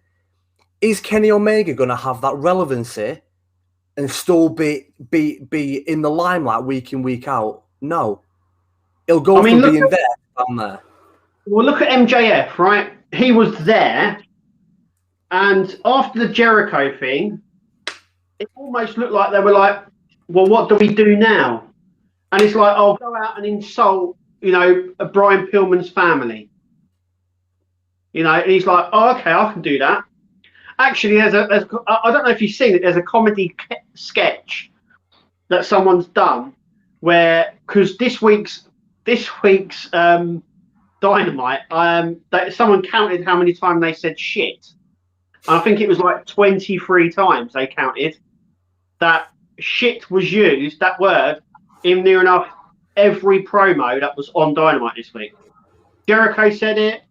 is Kenny Omega going to have that relevancy and still be in the limelight week in, week out? No. He'll go from being there down there. Well, look at MJF, right? He was there, and after the Jericho thing, it almost looked like they were like, well, what do we do now? And it's like, I'll go out and insult, you know, Brian Pillman's family. You know, and he's like, oh, okay, I can do that. Actually, I don't know if you've seen it, there's a comedy sketch that someone's done where, because this week's Dynamite, that someone counted how many times they said shit. I think it was like 23 times they counted that shit was used, that word, in near enough every promo that was on Dynamite this week. Jericho said it.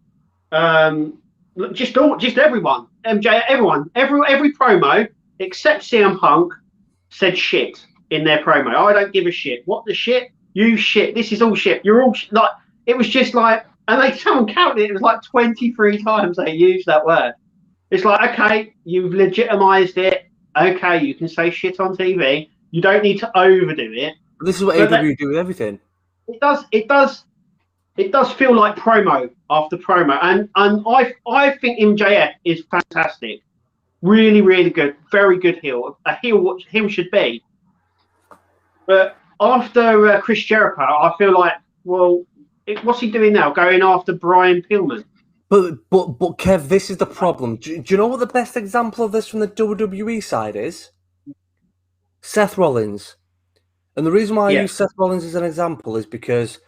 Just everyone. MJ, everyone. Every promo except CM Punk said shit in their promo. I don't give a shit. What the shit? You shit. This is all shit. You're all like. It was just like, and someone counted it. It was like 23 times they used that word. It's like, okay, you've legitimized it. Okay, you can say shit on TV. You don't need to overdo it. This is what AEW do with everything. It does feel like promo after promo, and I think MJF is fantastic, really, really good, very good heel, a heel what heel should be. But after Chris Jericho, I feel like, well, what's he doing now? Going after Brian Pillman? But Kev, this is the problem. Do you know what the best example of this from the WWE side is? Seth Rollins. And the reason why I use Seth Rollins as an example is because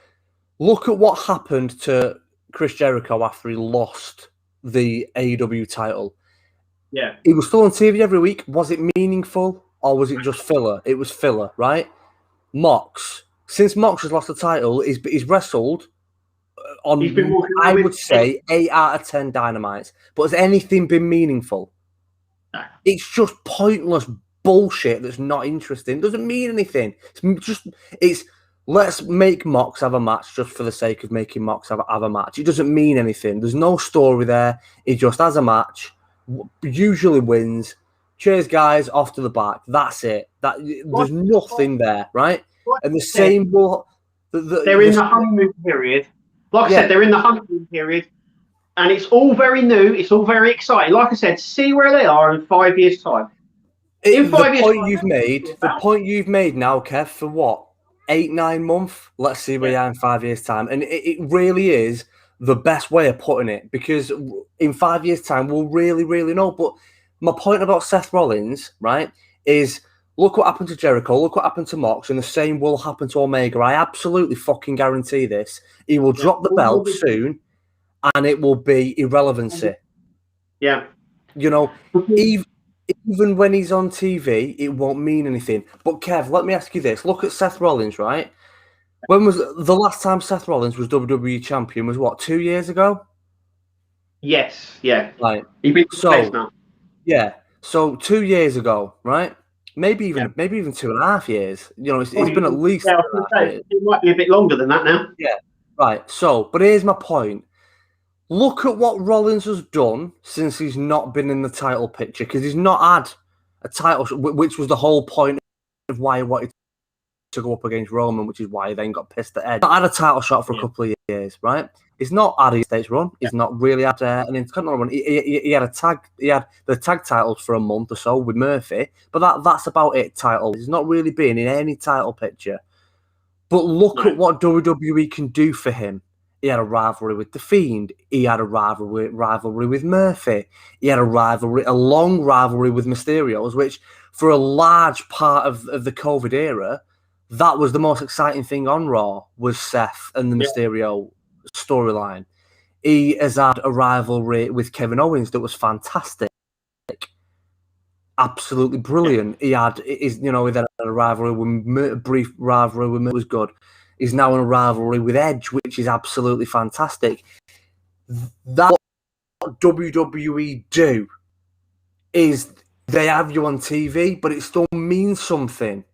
look at what happened to Chris Jericho after he lost the AEW title. Yeah. He was still on TV every week. Was it meaningful or was it just filler? It was filler, right? Mox. Since Mox has lost the title, he's wrestled on, I would say, 8 out of 10 Dynamites. But has anything been meaningful? No. It's just pointless bullshit that's not interesting. It doesn't mean anything. It's let's make Mox have a match just for the sake of making Mox have a match. It doesn't mean anything. There's no story there. He just has a match, usually wins. Cheers, guys, off to the back. That's it. There's nothing there, right? And the same will... They're in the honeymoon period. Like I said, they're in the honeymoon period, and it's all very new. It's all very exciting. Like I said, see where they are in 5 years' time. The point you've made now, Kev, for what? 8-9 months? Let's see where you are in 5 years' time. And it really is the best way of putting it, because in 5 years' time, we'll really, really know. But my point about Seth Rollins, right, is look what happened to Jericho, look what happened to Mox, and the same will happen to Omega. I absolutely fucking guarantee this. He will drop the belt soon, and it will be irrelevancy. Yeah. You know, even when he's on TV, it won't mean anything. But Kev, let me ask you this. Look at Seth Rollins, right? When was the last time Seth Rollins was WWE champion? Was what, 2 years ago? Yes, yeah. Right. He beat now. Yeah. So 2 years ago, right? Maybe even 2.5 years. You know, it's been at least I was 2.5 gonna say, years. it might be a bit longer than that now. Yeah. Right. So, but here's my point. Look at what Rollins has done since he's not been in the title picture, because he's not had a title, which was the whole point of why he wanted to go up against Roman, which is why he then got pissed at Edge. He's not had a title shot for a couple of years, right? He's not had a States run. He's not really had an Intercontinental run. He had the tag titles for a month or so with Murphy, but that's about it. Title. He's not really been in any title picture. But look at what WWE can do for him. He had a rivalry with The Fiend. He had a rivalry with Murphy. He had a long rivalry with Mysterios, which for a large part of the COVID era, that was the most exciting thing on Raw, was Seth and the Mysterio storyline. He has had a rivalry with Kevin Owens that was fantastic. Absolutely brilliant. He had a rivalry with a brief rivalry with Murphy was good. He's now in a rivalry with Edge, which is absolutely fantastic. That's what WWE do, is they have you on TV, but it still means something.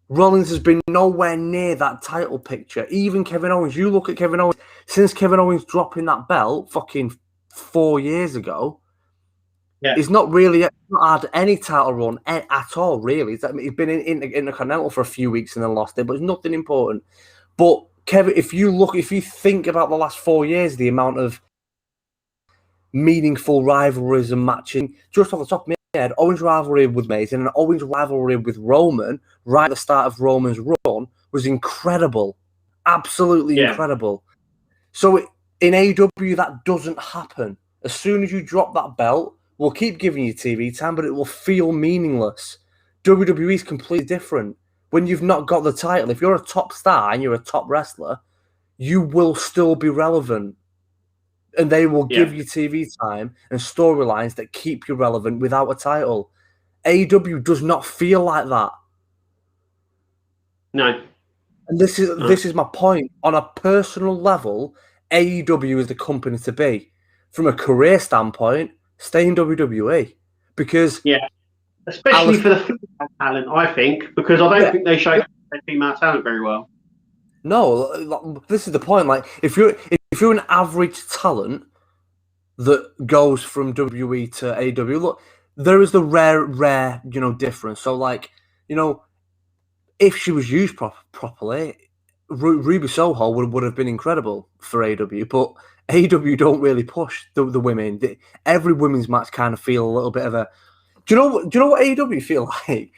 Rollins has been nowhere near that title picture. Even Kevin Owens, you look at Kevin Owens, since Kevin Owens dropping that belt fucking 4 years ago, he's not really had any title run at all, really. He's been in the Continental for a few weeks and then lost it, but it's nothing important. But Kevin, if you think about the last 4 years, the amount of meaningful rivalries and matching, just off the top of my head, Owens rivalry with Mason and Owens rivalry with Roman right at the start of Roman's run was incredible. Absolutely incredible. So in AEW, that doesn't happen. As soon as you drop that belt, we'll keep giving you TV time, but it will feel meaningless. WWE is completely different. When you've not got the title, if you're a top star and you're a top wrestler, you will still be relevant. And they will give you TV time and storylines that keep you relevant without a title. AEW does not feel like that. No. And this is my point. On a personal level, AEW is the company to be. From a career standpoint, stay in WWE. Because especially for the female talent, I think, because I don't think they show their female talent very well. No, this is the point. Like, if you're an average talent that goes from WWE to AEW, look, there is the rare, difference. So, like, if she was used properly, Ruby Soho would have been incredible for AEW. But AEW don't really push the women. Every women's match kind of feel a little bit of a. Do you know what AEW feel like?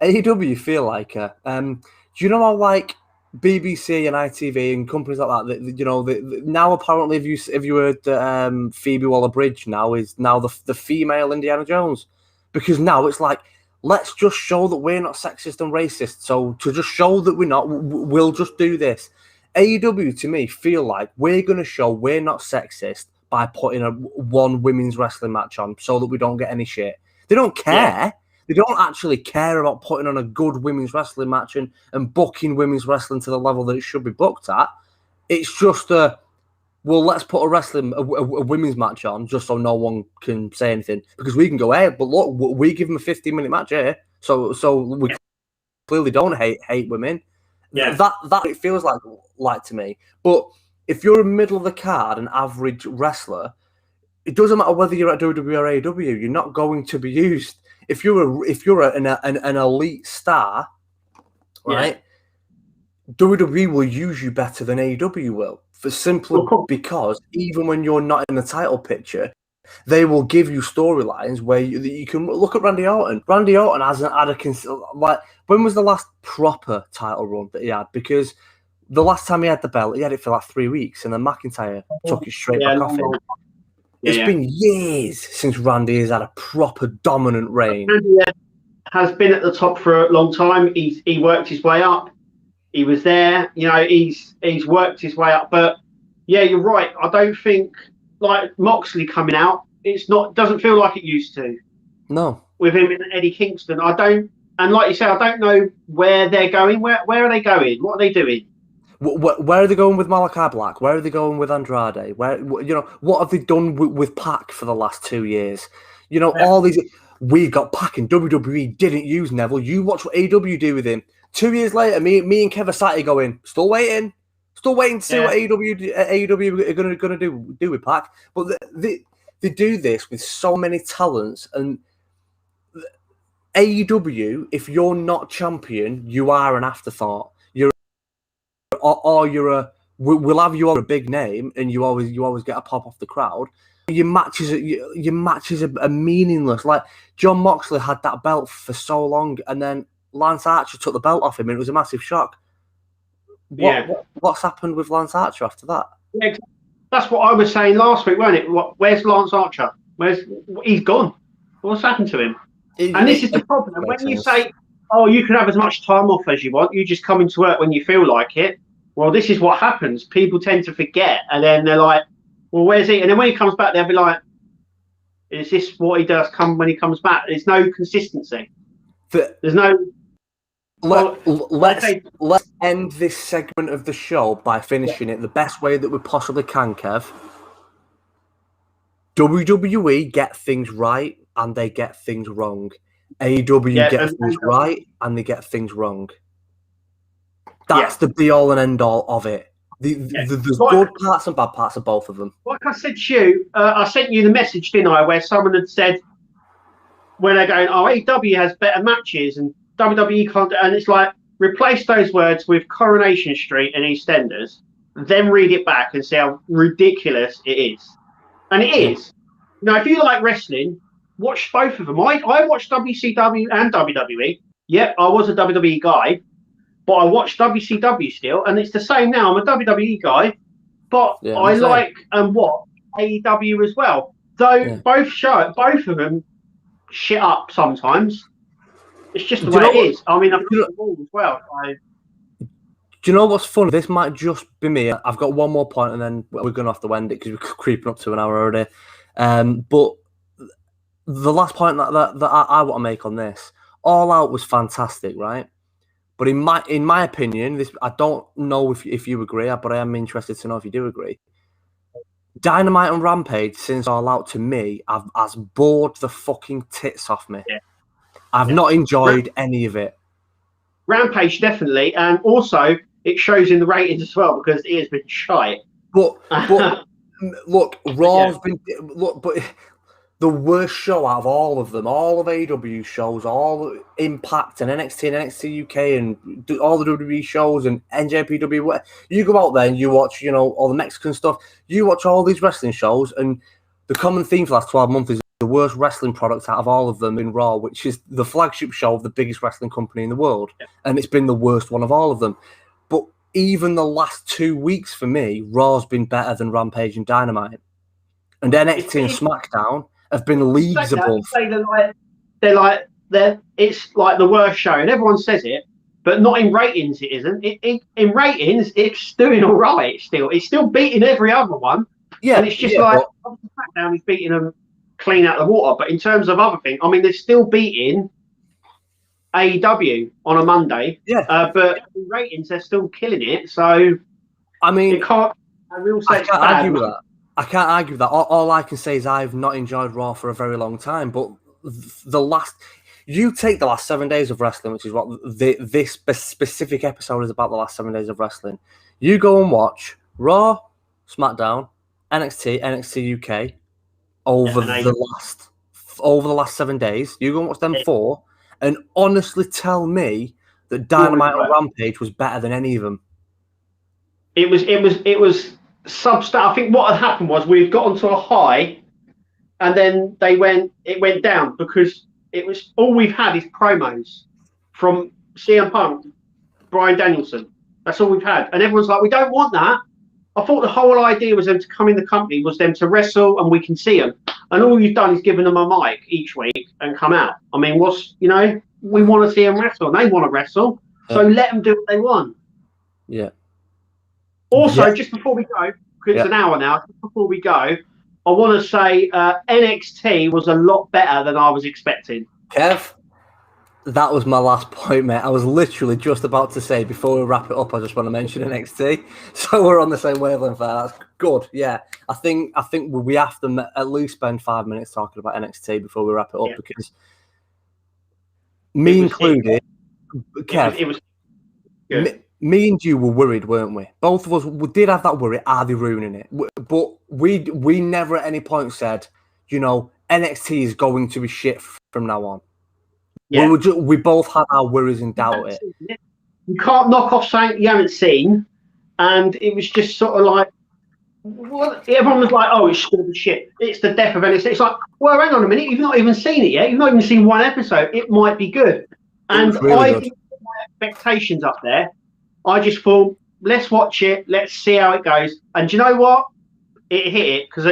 AEW feel like do you know how like BBC and ITV and companies like that now apparently if you heard Phoebe Waller-Bridge now is now the female Indiana Jones, because now it's like, let's just show that we're not sexist and racist. So to just show that we're not, we'll just do this. AEW to me feel like we're going to show we're not sexist by putting one women's wrestling match on so that we don't get any shit. They don't care. Yeah. They don't actually care about putting on a good women's wrestling match and booking women's wrestling to the level that it should be booked at. It's just let's put a women's match on just so no one can say anything, because we can go, hey, but look, we give them a 15-minute match here, so we clearly don't hate women. Yeah, that it feels like to me. But if you're a middle of the card, an average wrestler, it doesn't matter whether you're at WWE or AEW, you're not going to be used. If you're an elite star, right? WWE will use you better than AEW will, because even when you're not in the title picture, they will give you storylines where you can look at Randy Orton. Randy Orton hasn't had when was the last proper title run that he had? Because the last time he had the belt, he had it for like 3 weeks, and then McIntyre took it straight back off him. It's been years since Randy has had a proper dominant reign. Randy has been at the top for a long time. He worked his way up. He was there. He's worked his way up. But yeah, you're right. I don't think like Moxley coming out, doesn't feel like it used to. No. With him and Eddie Kingston, I don't. And like you said, I don't know where they're going. Where are they going? What are they doing? Where are they going with Malachi Black? Where are they going with Andrade? What have they done with Pac for the last 2 years? All these. we got Pac and WWE didn't use Neville. You watch what AEW do with him. 2 years later, me and Kev are sat here going, still waiting to see what AEW are going to do with Pac. But they do this with so many talents, and AEW, if you're not champion, you are an afterthought. We'll have you on a big name, and you always get a pop off the crowd. Your matches are meaningless. Like John Moxley had that belt for so long, and then Lance Archer took the belt off him, and it was a massive shock. What's happened with Lance Archer after that? Yeah, that's what I was saying last week, wasn't it? Where's Lance Archer? He's gone? What's happened to him? And this is the problem. When you say, "Oh, you can have as much time off as you want. You just come into work when you feel like it." Well, this is what happens. People tend to forget, and then they're like, "Well, where's he?" And then when he comes back, they'll be like, "Is this what he does when he comes back?" There's no consistency. There's no. Let's end this segment of the show by finishing it the best way that we possibly can, Kev. WWE get things right and they get things wrong. AEW get things right and they get things wrong. That's the be-all and end-all of it. There's good parts and bad parts of both of them. Like I said to you, I sent you the message, didn't I, where someone had said, when they're going, "Oh, AEW has better matches and WWE can't," and it's like, replace those words with Coronation Street and EastEnders, then read it back and see how ridiculous it is. And it is. Now, if you like wrestling, watch both of them. I watched WCW and WWE. Yep, I was a WWE guy, but I watch WCW still, and it's the same now. I'm a WWE guy, but I like and watch AEW as well. Though both of them shit up sometimes. It's just the way it is. I mean, I've got the ball as well. Do you know what's funny? This might just be me. I've got one more point, and then we're going to have to end it because we're creeping up to an hour already. But the last point that I want to make on this, All Out was fantastic, right? But in my opinion, I don't know if you agree, but I am interested to know if you do agree. Dynamite and Rampage since All Out, to me, has bored the fucking tits off me. Yeah. I've not enjoyed any of it. Rampage, definitely. And also, it shows in the ratings as well because it has been shite. But look, Raw's been... But the worst show out of all of them, all of AEW shows, all Impact and NXT and NXT UK and all the WWE shows and NJPW, you go out there and you watch, all the Mexican stuff, you watch all these wrestling shows, and the common theme for the last 12 months is the worst wrestling product out of all of them in Raw, which is the flagship show of the biggest wrestling company in the world. Yeah. And it's been the worst one of all of them. But even the last 2 weeks for me, Raw's been better than Rampage and Dynamite. And NXT and SmackDown have been leagues above. It's like the worst show, and everyone says it, but not in ratings. It isn't. In ratings, it's doing all right. It's still beating every other one. Yeah, and it's just SmackDown is beating them clean out the water. But in terms of other things, I mean, they're still beating AEW on a Monday. Yeah, but in ratings, they're still killing it. So I mean, I can't argue with that. I can't argue with that. All I can say is I've not enjoyed Raw for a very long time. But you take the last 7 days of wrestling, which is what this specific episode is about, the last 7 days of wrestling. You go and watch Raw, SmackDown, NXT UK over the last 7 days. You go and watch them 4, and honestly tell me that Dynamite or Rampage was better than any of them. It was substance. I think what had happened was we'd got onto a high, and then it went down because it was all we've had is promos from CM Punk, Bryan Danielson. That's all we've had, and everyone's like, "We don't want that." I thought the whole idea was them to come in the company, was them to wrestle, and we can see them. And all you've done is given them a mic each week and come out. I mean, we want to see them wrestle, and they want to wrestle, so let them do what they want. Yeah. Also, just before we go, because it's an hour now, just before we go, I want to say NXT was a lot better than I was expecting. Kev, that was my last point, mate. I was literally just about to say, before we wrap it up, I just want to mention NXT. So we're on the same wavelength there. That's good. Yeah, I think we have to at least spend 5 minutes talking about NXT before we wrap it up, because me included, Kev. It was good. Me and you were worried, weren't we? Both of us did have that worry. Are they ruining it? But we never at any point said, NXT is going to be shit from now on. Yeah. We both had our worries and doubt it. You can't knock off something you haven't seen, and it was just sort of like, everyone was like, "Oh, it's going to be shit. It's the death of NXT." It's like, well, hang on a minute. You've not even seen it yet. You've not even seen one episode. It might be good. And I think my expectations up there. I just thought, let's watch it. Let's see how it goes. And do you know what? It hit it because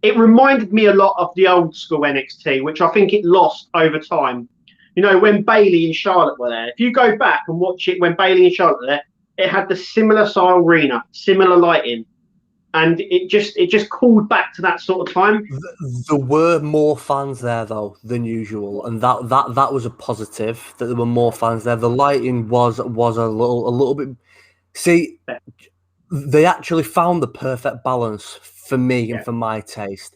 it reminded me a lot of the old school NXT, which I think it lost over time. When Bayley and Charlotte were there. If you go back and watch it when Bayley and Charlotte were there, it had the similar style arena, similar lighting. And it just called back to that sort of time. There were more fans there though than usual, and that was a positive that there were more fans there. The lighting was a little bit. See, they actually found the perfect balance for me and for my taste.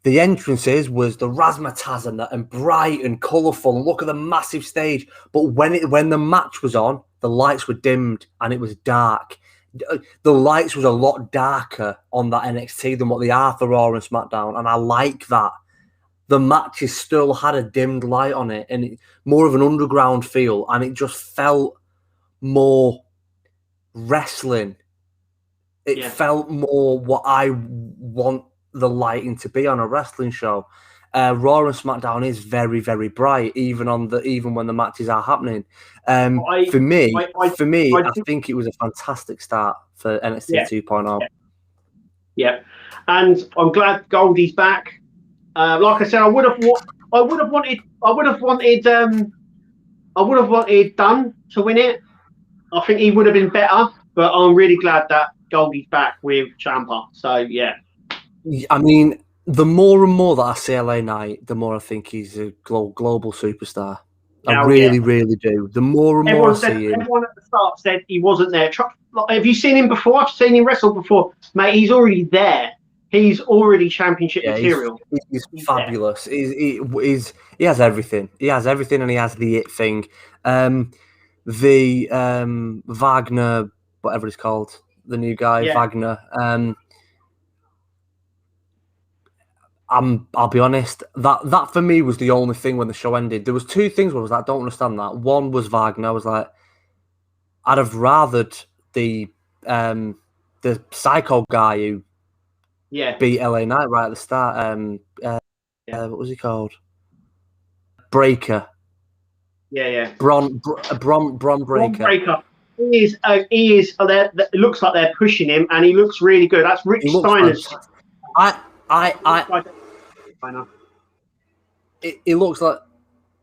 The entrances was the razzmatazz and bright and colourful. And look at the massive stage. But when the match was on, the lights were dimmed and it was dark. The lights was a lot darker on that NXT than what they are for Raw and SmackDown, and I like that. The matches still had a dimmed light on it, and more of an underground feel, and it just felt more wrestling. It felt more what I want the lighting to be on a wrestling show. Raw and SmackDown is very, very bright, even when the matches are happening. For me, I think it was a fantastic start for NXT 2.0. Yeah, and I'm glad Goldie's back. Like I said, I would have wanted Dunn to win it. I think he would have been better, but I'm really glad that Goldie's back with Ciampa. So yeah. I mean, the more and more that I see LA Knight, the more I think he's a global superstar. I really do. The more and more I see him. Everyone at the start said he wasn't there. Have you seen him before? I've seen him wrestle before. Mate, he's already there. He's already championship material. He's fabulous. He has everything. He has everything, and he has the it thing. The Wagner, whatever it's called, the new guy, Wagner. I'll be honest, that for me was the only thing when the show ended. There was two things where I was like, I don't understand that. One was Wagner. I was like, I'd have rathered the psycho guy who beat LA Knight right at the start. What was he called? Breaker. Yeah. Bron Breaker. He is. It looks like they're pushing him, and he looks really good. That's Rick Steiner's. It looks like.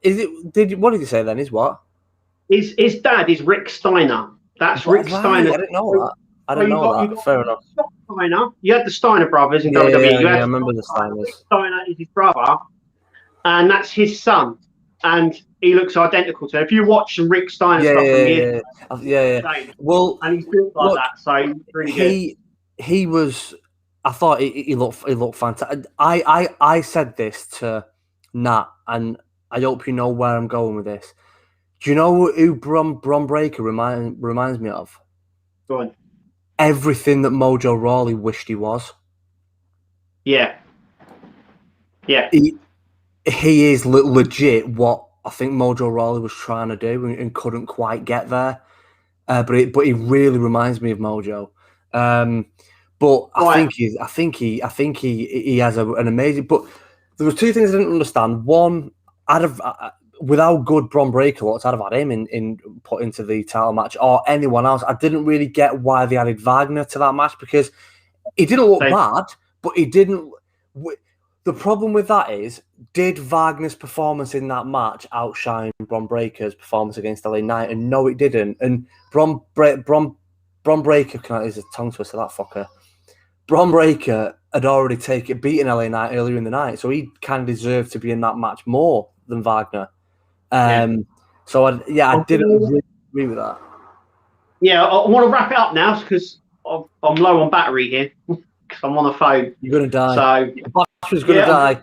Is it? What did you say then? Is what? His dad is Rick Steiner. That's Rick Steiner. I didn't know that. I didn't know that. Fair enough. Steiner. You had the Steiner brothers in WWE. I remember the Steiners. Rick Steiner is his brother, and that's his son. And he looks identical to him. If you watch some Rick Steiner stuff from yeah. Well, and he's built like that, so he's really good. He was. I thought he looked fantastic. I said this to Nat, and I hope you know where I'm going with this. Do you know who Bron Breakker reminds me of? Go on. Everything that Mojo Rawley wished he was. Yeah. He is legit what I think Mojo Rawley was trying to do and couldn't quite get there. But he really reminds me of Mojo. But I think he has an amazing. But there were two things I didn't understand. One, with how good Bron Breakker looks, I'd have had him in put into the title match or anyone else. I didn't really get why they added Wagner to that match because he didn't look bad, but he didn't. The problem with that is, did Wagner's performance in that match outshine Bron Breakker's performance against LA Knight? And no, it didn't. And Bron Breakker, is a tongue twister, that fucker. Bron Breakker had already beaten LA Knight earlier in the night, so he kind of deserved to be in that match more than Wagner. So I didn't really agree with that. Yeah, I want to wrap it up now because I'm low on battery here. Because I'm on the phone. You're going to die. So Bosh was going to die.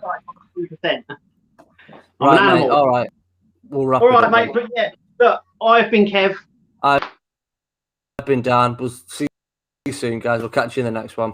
100%. Right, mate. All right. we'll wrap All it right, up. mate. But yeah, look, I've been Kev. I've been Dan. We'll see you soon, guys. We'll catch you in the next one.